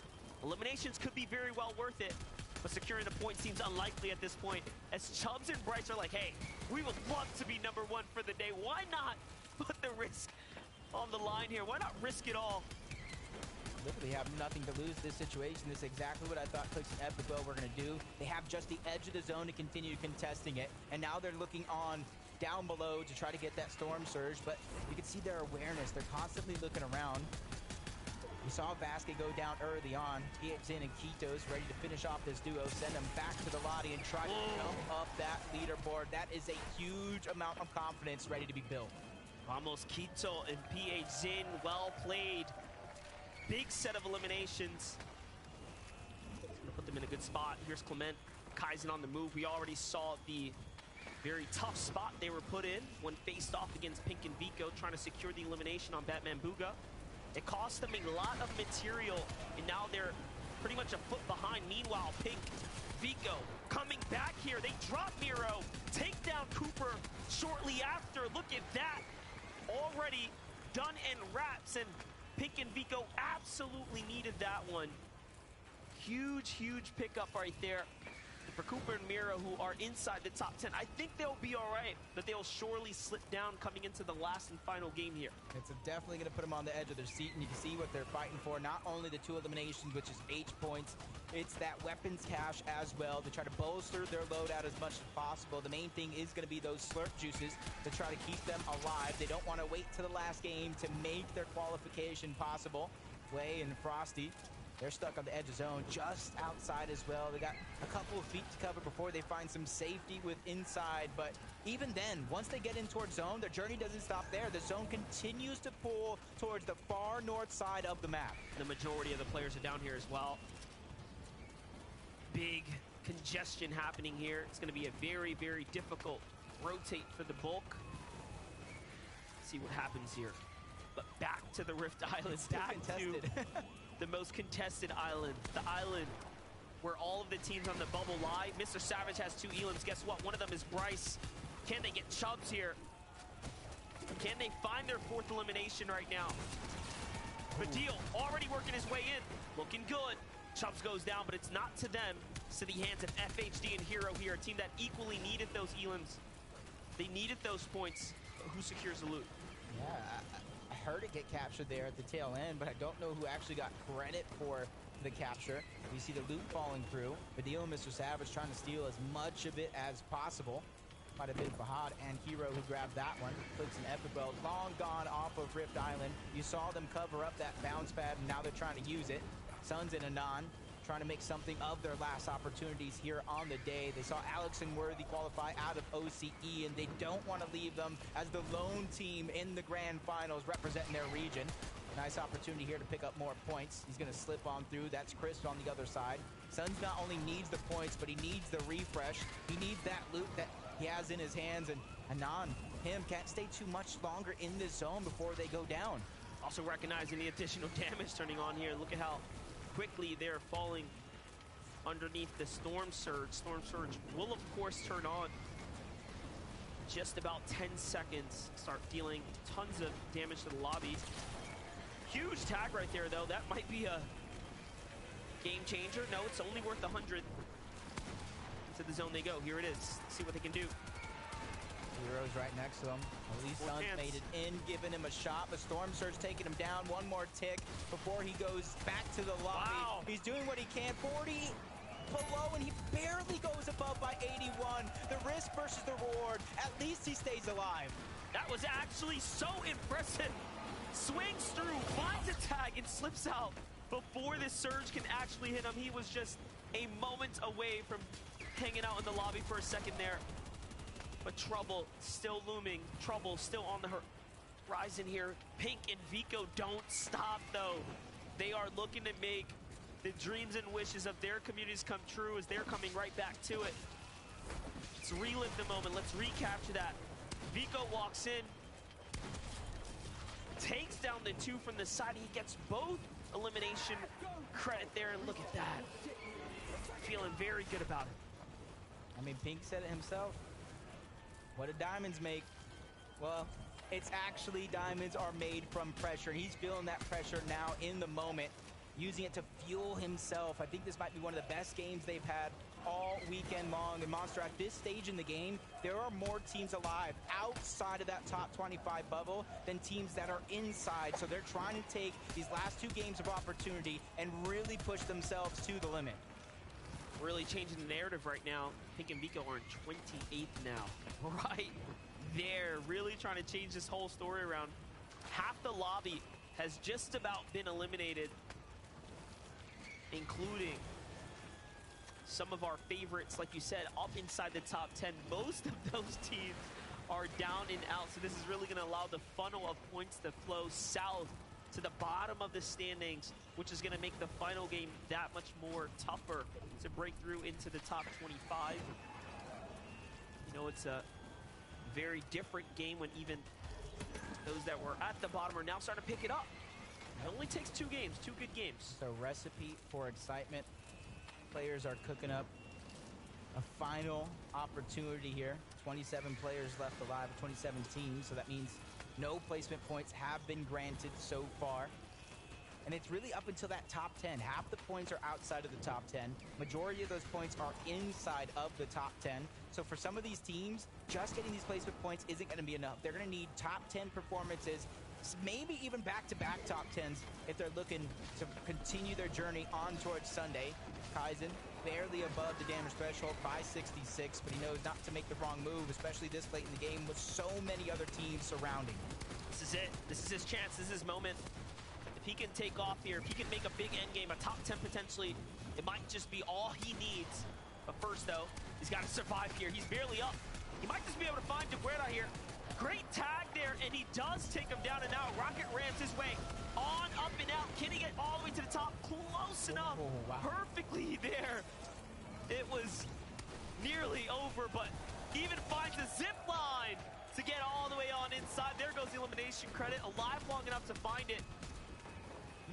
Eliminations could be very well worth it, but securing the point seems unlikely at this point, as Chubbs and Bryce are like, hey, we would love to be number 1 for the day. Why not put the risk on the line here? Why not risk it all? Literally have nothing to lose this situation. This is exactly what I thought Clicks and Epic Whale were going to do. They have just the edge of the zone to continue contesting it, and now they're looking on down below to try to get that Storm Surge, but you can see their awareness. They're constantly looking around. We saw Vasquez go down early on. EXN and Kitos ready to finish off this duo, send them back to the lobby and try to jump up that leaderboard. That is a huge amount of confidence ready to be built. Vamos Quito and PH Zin, well played. Big set of eliminations. Gonna put them in a good spot. Here's Clement, Kaizen on the move. We already saw the very tough spot they were put in when faced off against Pink and Vico, trying to secure the elimination on Batman Booga. It cost them a lot of material, and now they're pretty much a foot behind. Meanwhile, Pink, Vico coming back here. They drop Miro, take down Cooper shortly after. Look at that. Already done in wraps, and Pink and Vico absolutely needed that one. Huge, huge pickup right there for Cooper and Miro, who are inside the top 10. I think they'll be all right, but they'll surely slip down coming into the last and final game here. It's definitely going to put them on the edge of their seat, and you can see what they're fighting for. Not only the 2 eliminations, which is H points, it's that weapons cache as well to try to bolster their loadout as much as possible. The main thing is going to be those slurp juices to try to keep them alive. They don't want to wait to the last game to make their qualification possible. Way and Frosty, they're stuck on the edge of zone, just outside as well. They got a couple of feet to cover before they find some safety with inside. But even then, once they get in towards zone, their journey doesn't stop there. The zone continues to pull towards the far north side of the map. The majority of the players are down here as well. Big congestion happening here. It's going to be a very, very difficult rotate for the bulk. Let's see what happens here. But back to the Rift Island, back to the most contested island. The island where all of the teams on the bubble lie. Mr. Savage has 2 elims. Guess what? One of them is Bryce. Can they get Chubbs here? Can they find their 4th elimination right now? Badil already working his way in. Looking good. Chubbs goes down, but it's not to them. It's to the hands of FHD and Hero here, a team that equally needed those elims. They needed those points. But who secures the loot? Yeah, I heard it get captured there at the tail end, but I don't know who actually got credit for the capture. You see the loot falling through. Badil and Mr. Savage trying to steal as much of it as possible. Might have been Fahad and Hero who grabbed that one. Clicks an epic weld, long gone off of Rift Island. You saw them cover up that bounce pad, and now they're trying to use it. Suns and Anon trying to make something of their last opportunities here on the day. They saw Alex and Worthy qualify out of OCE, and they don't want to leave them as the lone team in the grand finals representing their region. Nice opportunity here to pick up more points. He's going to slip on through. That's Chris on the other side. Suns not only needs the points, but he needs the refresh. He needs that loot that he has in his hands, and Anon, him, can't stay too much longer in this zone before they go down. Also recognizing the additional damage turning on here. Look at how quickly they're falling underneath the Storm Surge. Storm Surge will, of course, turn on just about 10 seconds. Start dealing tons of damage to the lobby. Huge tag right there, though. That might be a game changer. No, it's only worth 100. Into the zone they go. Here it is. Let's see what they can do. Hero's right next to him. At least Suns made it in, giving him a shot. But Storm Surge taking him down. One more tick before he goes back to the lobby. Wow. He's doing what he can. 40 below, and he barely goes above by 81. The risk versus the reward. At least he stays alive. That was actually so impressive. Swings through, finds a tag, and slips out before this surge can actually hit him. He was just a moment away from hanging out in the lobby for a second there. But trouble still looming. Trouble still on the horizon here. Pink and Vico don't stop, though. They are looking to make the dreams and wishes of their communities come true as they're coming right back to it. Let's relive the moment. Let's recapture that. Vico walks in, takes down the 2 from the side. He gets both elimination credit there, and look at that. Feeling very good about it. I mean, Pink said it himself. What do diamonds make? Well, it's actually diamonds are made from pressure. He's feeling that pressure now in the moment, using it to fuel himself. I think this might be one of the best games they've had all weekend long. And Monster, at this stage in the game, there are more teams alive outside of that top 25 bubble than teams that are inside. So they're trying to take these last 2 games of opportunity and really push themselves to the limit. Really changing the narrative right now. Pink and Vico are in 28th now. Right there. Really trying to change this whole story around. Half the lobby has just about been eliminated, including some of our favorites, like you said, up inside the top 10. Most of those teams are down and out, so this is really going to allow the funnel of points to flow south to the bottom of the standings, which is going to make the final game that much more tougher to break through into the top 25. You know, it's a very different game when even those that were at the bottom are now starting to pick it up. It only takes 2 games, 2 good games. So recipe for excitement. Players are cooking up a final opportunity here. 27 players left alive, 27 teams, so that means no placement points have been granted so far. And it's really up until that top 10. Half the points are outside of the top 10. Majority of those points are inside of the top 10. So for some of these teams, just getting these placement points isn't going to be enough. They're going to need top 10 performances, maybe even back-to-back top 10s if they're looking to continue their journey on towards Sunday. Kaizen barely above the damage threshold by 66, but he knows not to make the wrong move, especially this late in the game with so many other teams surrounding. This is it. This is his chance. This is his moment. If he can take off here, if he can make a big end game, a top 10 potentially, it might just be all he needs. But first, though, he's got to survive here. He's barely up. He might just be able to find DeGuerra here. Great tag there, and he does take him down and out. Rocket rams his way on, up, and out. Can he get all the way to the top? Close enough. Oh, wow. Perfectly there. It was nearly over, but even finds the zip line to get all the way on inside. There goes the elimination credit. Alive long enough to find it.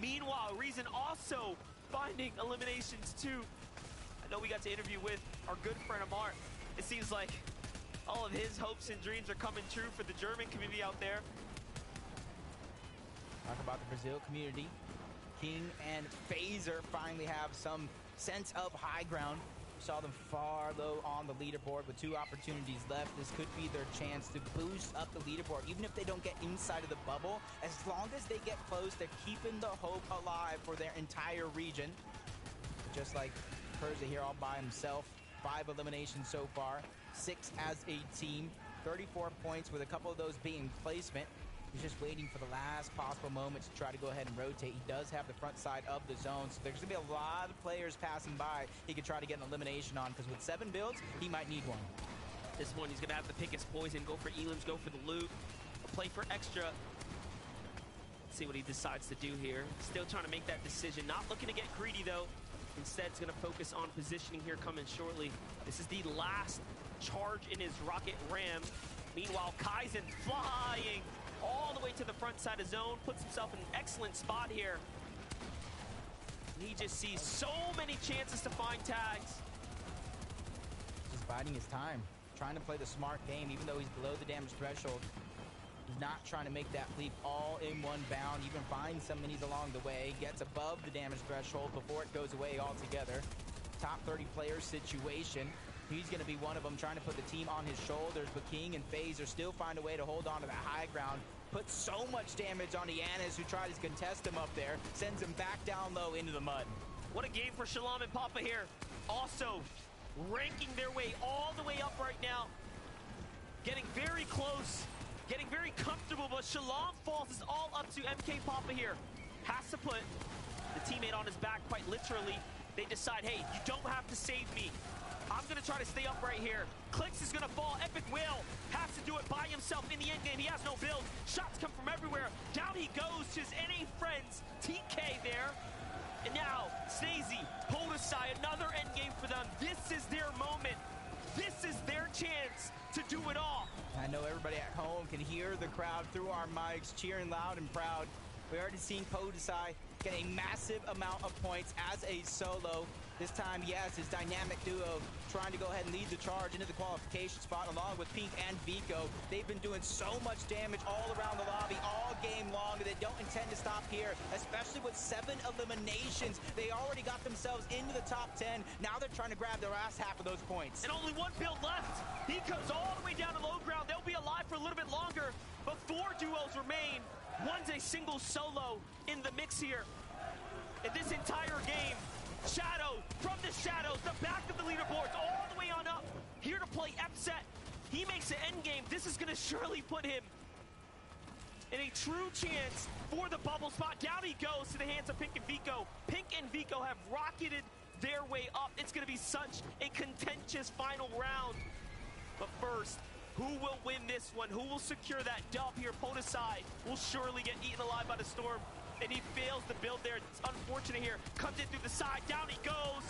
Meanwhile, Reason also finding eliminations too. I know we got to interview with our good friend Amar. It seems like all of his hopes and dreams are coming true for the German community out there. Talk about the Brazil community. King and Phaser finally have some sense of high ground. Saw them far low on the leaderboard with 2 opportunities left. This could be their chance to boost up the leaderboard, even if they don't get inside of the bubble. As long as they get close, they're keeping the hope alive for their entire region. Just like Persia here all by himself. 5 eliminations so far, 6 as a team, 34 points with a couple of those being placement. He's just waiting for the last possible moment to try to go ahead and rotate. He does have the front side of the zone, so there's going to be a lot of players passing by he could try to get an elimination on, because with 7 builds, he might need one. This one, he's going to have the pick his poison, go for elims, go for the loot, play for extra. Let's see what he decides to do here. Still trying to make that decision. Not looking to get greedy, though. Instead, he's going to focus on positioning here coming shortly. This is the last charge in his rocket ram. Meanwhile, Kaizen flying all the way to the front side of zone, puts himself in an excellent spot here. He just sees so many chances to find tags. Just biding his time, trying to play the smart game, even though he's below the damage threshold. He's not trying to make that leap all in one bound, even find some minis along the way, gets above the damage threshold before it goes away altogether. Top 30 player situation. He's going to be one of them, trying to put the team on his shoulders, but King and Phaser still find a way to hold on to that high ground. Put so much damage on Yanis, who tried to contest him up there, sends him back down low into the mud. What a game for Shalom and Papa here. Also, ranking their way all the way up right now. Getting very close, getting very comfortable, but Shalom falls is all up to MK Papa here. Has to put the teammate on his back quite literally. They decide, hey, you don't have to save me. I'm going to try to stay up right here. Clicks is going to fall. Epic Whale has to do it by himself in the end game. He has no build. Shots come from everywhere. Down he goes to his NA friends. TK there. And now, Snazy, Podesai, another end game for them. This is their moment. This is their chance to do it all. I know everybody at home can hear the crowd through our mics cheering loud and proud. We already seen Podesai get a massive amount of points as a solo. This time, yes, his dynamic duo trying to go ahead and lead the charge into the qualification spot along with Pink and Vico. They've been doing so much damage all around the lobby all game long, and they don't intend to stop here, especially with 7 eliminations. They already got themselves into the top 10. Now they're trying to grab the last half of those points. And only 1 build left. He comes all the way down to low ground. They'll be alive for a little bit longer, but 4 duos remain. One's a single solo in the mix here. In this entire game, Shadow from the shadows, the back of the leaderboards, all the way on up, here to play F-set. He makes an end game. This is going to surely put him in a true chance for the bubble spot. Down he goes to the hands of Pink and Vico. Pink and Vico have rocketed their way up. It's going to be such a contentious final round. But first, who will win this one? Who will secure that dub here? Podesai will surely get eaten alive by the storm. And he fails to build there. It's unfortunate here. Comes in through the side. Down he goes.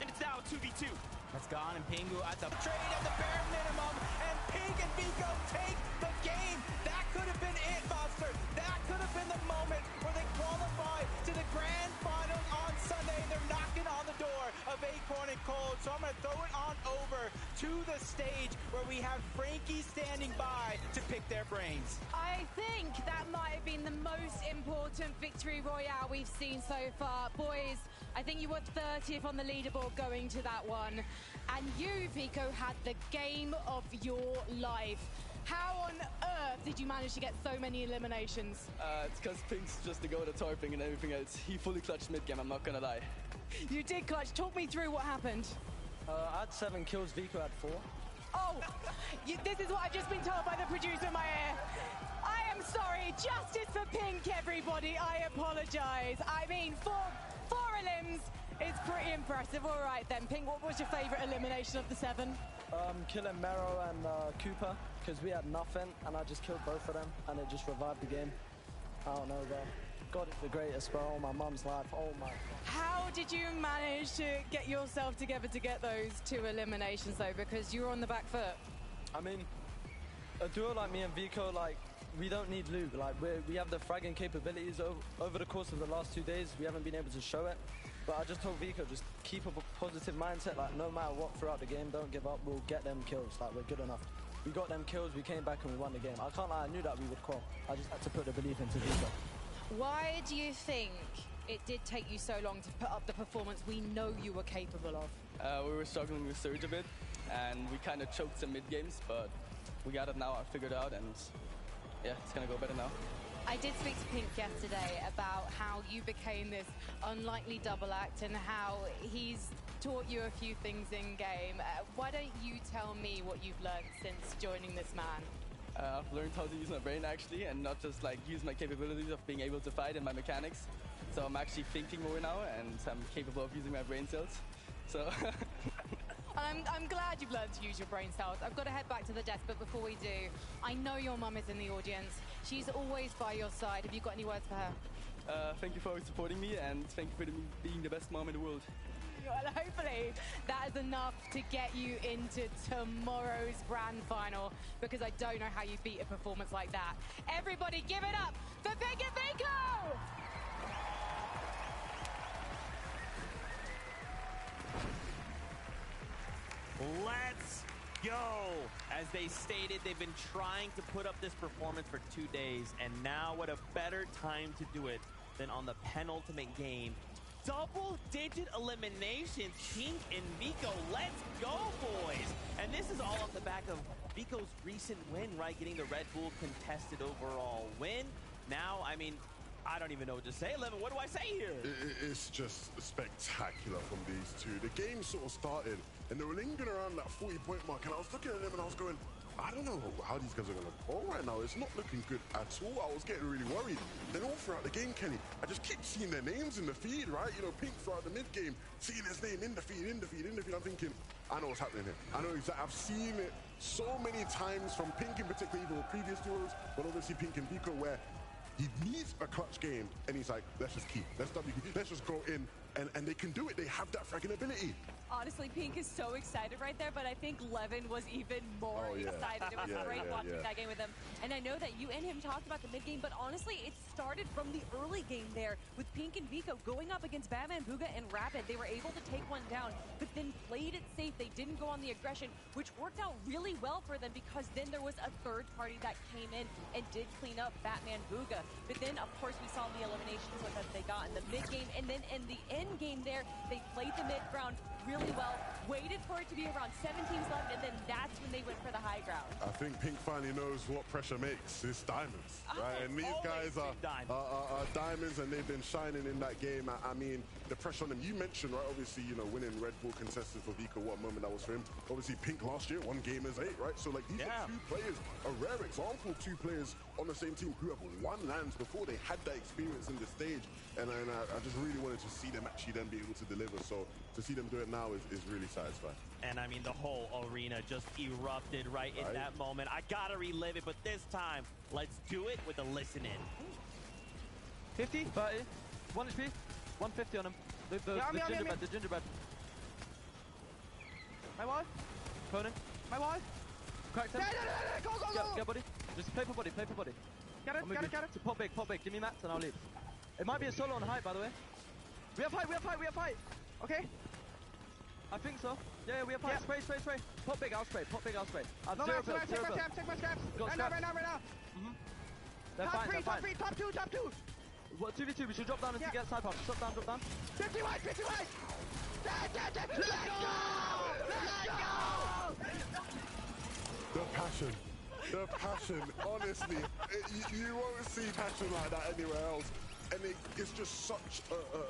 And it's now a 2v2. That's gone, and Pingu at the trade at the bare minimum. And Pink and Vico take the game. That could have been it, Monster. That could have been the moment where they qualify to the grand finals on Sunday. They're knocking on the door of Acorn and Cold. So I'm going to throw it on over to the stage where we have Frankie standing by to pick their brains. I think that might have been the most important victory royale we've seen so far. Boys, I think you were 30th on the leaderboard going to that one. And you, Vico, had the game of your life. How on earth did you manage to get so many eliminations? It's because Pink's just the go-to tarping and everything else. He fully clutched mid-game, I'm not gonna lie. You did clutch. Talk me through what happened. I had 7 kills, Vico had 4. Oh, this is what I've just been told by the producer in my ear. I am sorry. Justice for Pink, everybody. I apologize. I mean, 4 elims is pretty impressive. All right then, Pink, what was your favorite elimination of the 7? Killing Mero and Cooper, because we had nothing, and I just killed both of them, and it just revived the game. I don't know, bro. God, it's the greatest, bro. My mum's life. Oh my God. How did you manage to get yourself together to get those 2 eliminations, though? Because you were on the back foot. I mean, a duo like me and Vico, like, we don't need lube. Like, we have the fragging capabilities over the course of the last 2 days. We haven't been able to show it. But I just told Vico, just keep a positive mindset. Like, no matter what throughout the game, don't give up. We'll get them kills. Like, we're good enough. We got them kills. We came back and we won the game. I can't lie. I knew that we would qual. I just had to put the belief into Vico. Why do you think it did take you so long to put up the performance we know you were capable of? We were struggling with Surge a bit, and we kind of choked some mid-games, but we got it now. I figured it out, and yeah, it's going to go better now. I did speak to Pink yesterday about how you became this unlikely double act and how he's taught you a few things in game. Why don't you tell me what you've learned since joining this man? I've learned how to use my brain actually, and not just like use my capabilities of being able to fight and my mechanics. So I'm actually thinking more now, and I'm capable of using my brain cells. So I'm glad you've learned to use your brain cells. I've got to head back to the desk, but before we do, I know your mum is in the audience. She's always by your side. Have you got any words for her? Thank you for supporting me, and thank you for being the best mom in the world. Well, hopefully that is enough to get you into tomorrow's grand final, because I don't know how you beat a performance like that. Everybody give it up for Pink and Vico! Let's go! As they stated, they've been trying to put up this performance for 2 days, and now what a better time to do it than on the penultimate game. Double-digit eliminations, Pink and Vico. Let's go, boys! And this is all off the back of Vico's recent win, right? Getting the Red Bull contested overall win. Now, I mean, I don't even know what to say. 11, what do I say here? It's just spectacular from these two. The game sort of started, and they were lingering around that 40-point mark, and I was looking at them and I was going, I don't know how these guys are going to go right now. It's not looking good at all. I was getting really worried. Then all throughout the game, Kenny, I just keep seeing their names in the feed, right? You know, Pink throughout the mid-game, seeing his name in the feed. I'm thinking, I know what's happening here. I know exactly. I've seen it so many times from Pink in particular, even with previous duos, but obviously Pink and Vico, where he needs a clutch game, and he's like, let's just keep, let's just go in, and they can do it. They have that fragging ability. Honestly, Pink is so excited right there, but I think Levin was even more excited. It was great watching that game with him. And I know that you and him talked about the mid-game, but honestly, it started from the early game there with Pink and Vico going up against Batman, Booga, and Rapid. They were able to take one down, but then played it safe. They didn't go on the aggression, which worked out really well for them, because then there was a third party that came in and did clean up Batman, Booga. But then, of course, we saw the eliminations that they got in the mid-game, and then in the end game there, they played the mid-ground really well, waited for it to be around 7 teams left, and then that's when they went for the high ground. I think Pink finally knows what pressure makes. It's diamonds, right? And these guys are diamonds, and they've been shining in that game. I mean, the pressure on them. You mentioned, right, obviously, you know, winning Red Bull contested for Vico, what moment that was for him. Obviously, Pink last year won Gamers 8, right? So, like, these are 2 players, a rare example, 2 players on the same team who have won lands before they had that experience in the stage. And I just really wanted to see them actually then be able to deliver. So to see them do it now is really satisfying. And I mean, the whole arena just erupted right in that moment. I gotta relive it, but this time, let's do it with a listen in. 50, 30, 1 HP, 150 on him. The gingerbread. My wife? Conan. My wife? Cracked him. Go! Get body. Just play for body, play for body. Get it. So pop big, give me mats and I'll leave. It might be a solo on height, by the way. We have height. Okay. I think so. Yeah, we have height. Spray. Pop big, I'll spray. I've No, zero take build, zero build. my scraps. Got Right scraps. now. They're Top fine. three, top two. What, 2v2, we should drop down and get side pump. Drop down. 50 wide. Let's The passion, honestly, you won't see passion like that anywhere else. And it's just such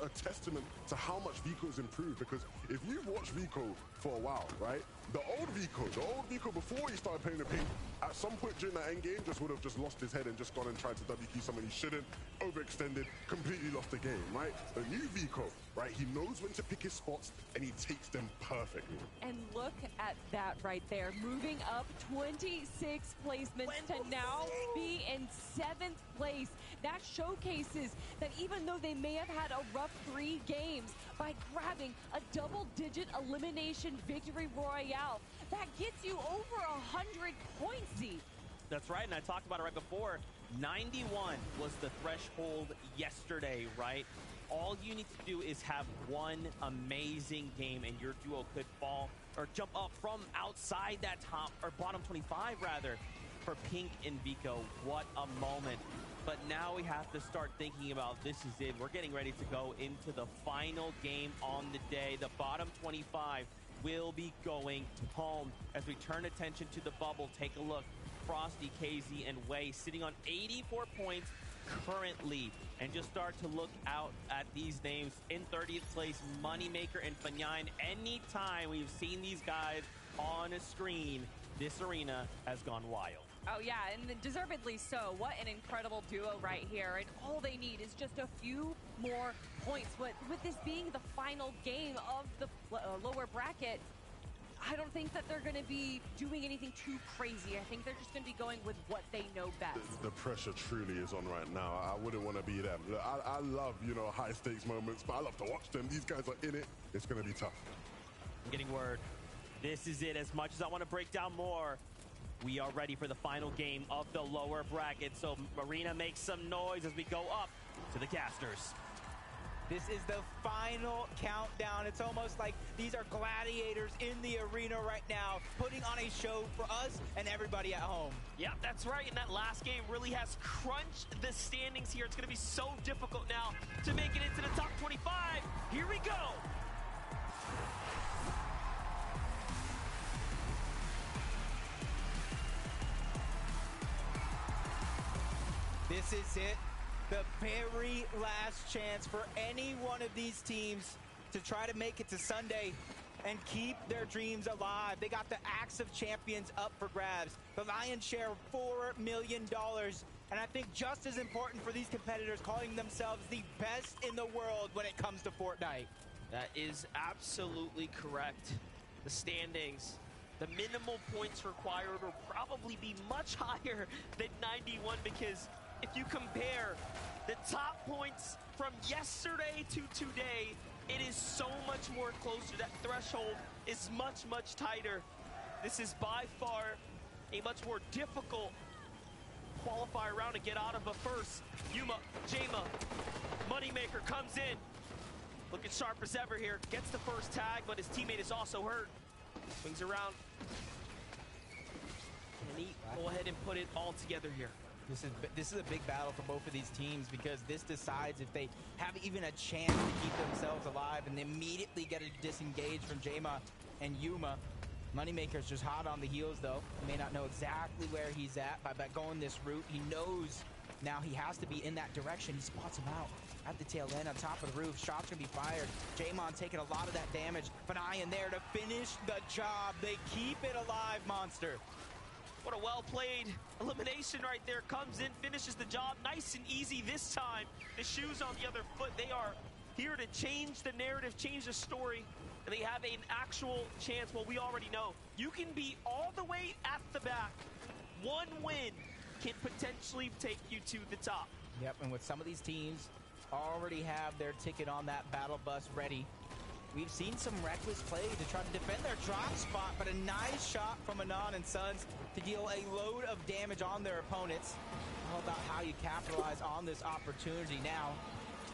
a testament to how much Vico's improved, because if you've watched Vico for a while, right? The old Vico before he started playing the pink, at some point during that end game just would have just lost his head and just gone and tried to WQ someone he shouldn't, overextended, completely lost the game, right? The new Vico, right? He knows when to pick his spots and he takes them perfectly. And look at that right there, moving up 26 placements to now be in 7th place. That showcases that even though they may have had a rough 3 games, by grabbing a double-digit elimination victory royale, that gets you over 100 points, Z. That's right, and I talked about it right before. 91 was the threshold yesterday, right? All you need to do is have one amazing game and your duo could fall or jump up from outside that top or bottom 25 rather for Pink and Vico. What a moment. But now we have to start thinking about this is it. We're getting ready to go into the final game on the day. The bottom 25 will be going home. As we turn attention to the bubble, take a look. Frosty, KZ, and Wei sitting on 84 points currently. And just start to look out at these names. In 30th place, Moneymaker and Fanyan. Anytime we've seen these guys on a screen, this arena has gone wild. Oh yeah, and deservedly so. What an incredible duo right here. And all they need is just a few more points. But with this being the final game of the lower bracket, I don't think that they're going to be doing anything too crazy. I think they're just going to be going with what they know best. The pressure truly is on right now. I wouldn't want to be them. Look, I love, high stakes moments, but I love to watch them. These guys are in it. It's going to be tough. I'm getting word. This is it. As much as I want to break down more, we are ready for the final game of the lower bracket. So Marina makes some noise as we go up to the casters. This is the final countdown. It's almost like these are gladiators in the arena right now, putting on a show for us and everybody at home. Yep, that's right. And that last game really has crunched the standings here. It's going to be so difficult now to make it into the top 25. Here we go. This is it. The very last chance for any one of these teams to try to make it to Sunday and keep their dreams alive. They got the Axe of Champions up for grabs. The lion's share of $4 million. And I think just as important for these competitors, calling themselves the best in the world when it comes to Fortnite. That is absolutely correct. The standings, the minimal points required will probably be much higher than 91, because if you compare the top points from yesterday to today, it is so much more closer. That threshold is much, much tighter. This is by far a much more difficult qualifier round to get out of. But first, Yuma, Jama, Moneymaker comes in. Looking sharp as ever here. Gets the first tag, but his teammate is also hurt. Swings around. And he go ahead and put it all together here. This is a big battle for both of these teams, because this decides if they have even a chance to keep themselves alive, and they immediately get a disengage from Jama and Yuma. Moneymaker's just hot on the heels, though. He may not know exactly where he's at by going this route. He knows now he has to be in that direction. He spots him out at the tail end on top of the roof. Shots gonna be fired. Jamon taking a lot of that damage. But Ian there to finish the job. They keep it alive, Monster. What a well-played elimination right there. Comes in, finishes the job nice and easy this time. The shoes on the other foot. They are here to change the narrative, change the story, and they have an actual chance. Well, we already know you can be all the way at the back. One win can potentially take you to the top. Yep, and with some of these teams already have their ticket on that battle bus ready. We've seen some reckless play to try to defend their drop spot, but a nice shot from Anon and Sons to deal a load of damage on their opponents. All about how you capitalize on this opportunity now.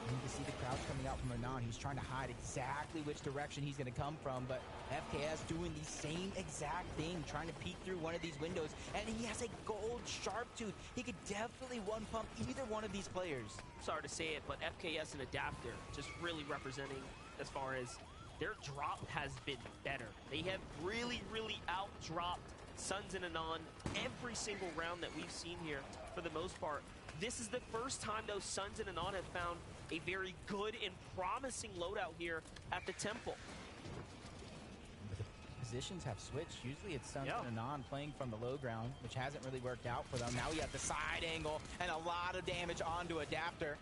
And you can see the crowd coming out from Anon. He's trying to hide exactly which direction he's going to come from, but FKS doing the same exact thing, trying to peek through one of these windows, and he has a gold sharp tooth. He could definitely one-pump either one of these players. Sorry to say it, but FKS and Adapter just really representing as far as their drop has been better. They have really, really out-dropped Suns and Anon every single round that we've seen here for the most part. This is the first time those Suns and Anon have found a very good and promising loadout here at the Temple. Positions have switched. Usually it's Suns and Anon playing from the low ground, which hasn't really worked out for them. Now we have the side angle and a lot of damage onto Adapter.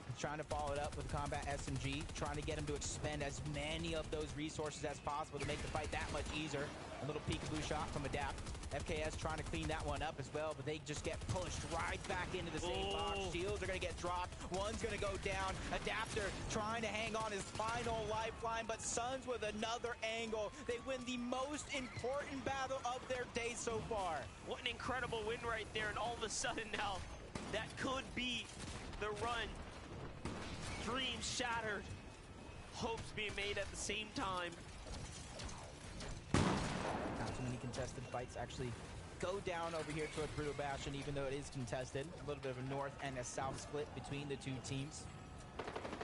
He's trying to follow it up with Combat SMG, trying to get him to expend as many of those resources as possible to make the fight that much easier. A little peekaboo shot from Adapt. FKS trying to clean that one up as well, but they just get pushed right back into the same box. Shields are going to get dropped. One's going to go down. Adapter trying to hang on his final lifeline, but Suns with another angle. They win the most important battle of their day so far. What an incredible win right there, and all of a sudden now, that could be the run. Dreams shattered. Hopes being made at the same time. Not too many contested fights actually go down over here toward Brutal Bastion, even though it is contested. A little bit of a north and a south split between the two teams,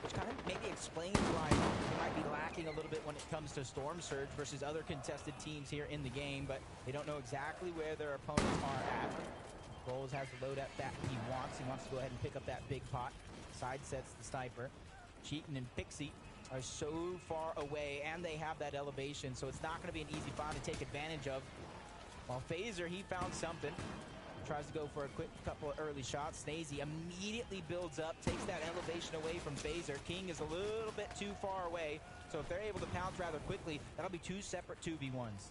which kind of maybe explains why they might be lacking a little bit when it comes to Storm Surge versus other contested teams here in the game, but they don't know exactly where their opponents are at. Bowles has the loadout that he wants. He wants to go ahead and pick up that big pot. Side sets the sniper. Cheatin' and Pixie are so far away, and they have that elevation, so it's not going to be an easy find to take advantage of. While Phaser, he found something. Tries to go for a quick couple of early shots. Snazy immediately builds up, takes that elevation away from Phaser. King is a little bit too far away, so if they're able to pounce rather quickly, that'll be two separate 2v1s.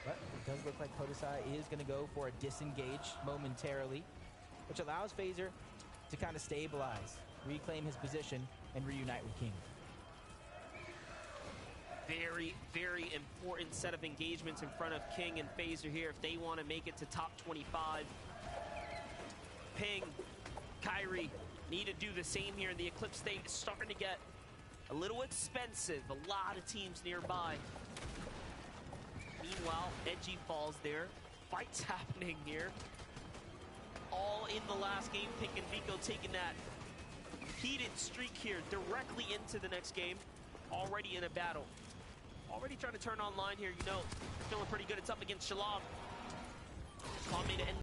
But it does look like Podesai is going to go for a disengage momentarily, which allows Phaser to kind of stabilize, reclaim his position, and reunite with King. Very, very important set of engagements in front of King and Phaser here if they want to make it to top 25. Ping, Kyrie need to do the same here, and the Eclipse state is starting to get a little expensive. A lot of teams nearby. Meanwhile, Edgy falls there. Fights happening here. All in the last game. Pink and Vico taking that heated streak here directly into the next game. Already in a battle. Already trying to turn online here, you know. Feeling pretty good. It's up against Shalom. Calm me to end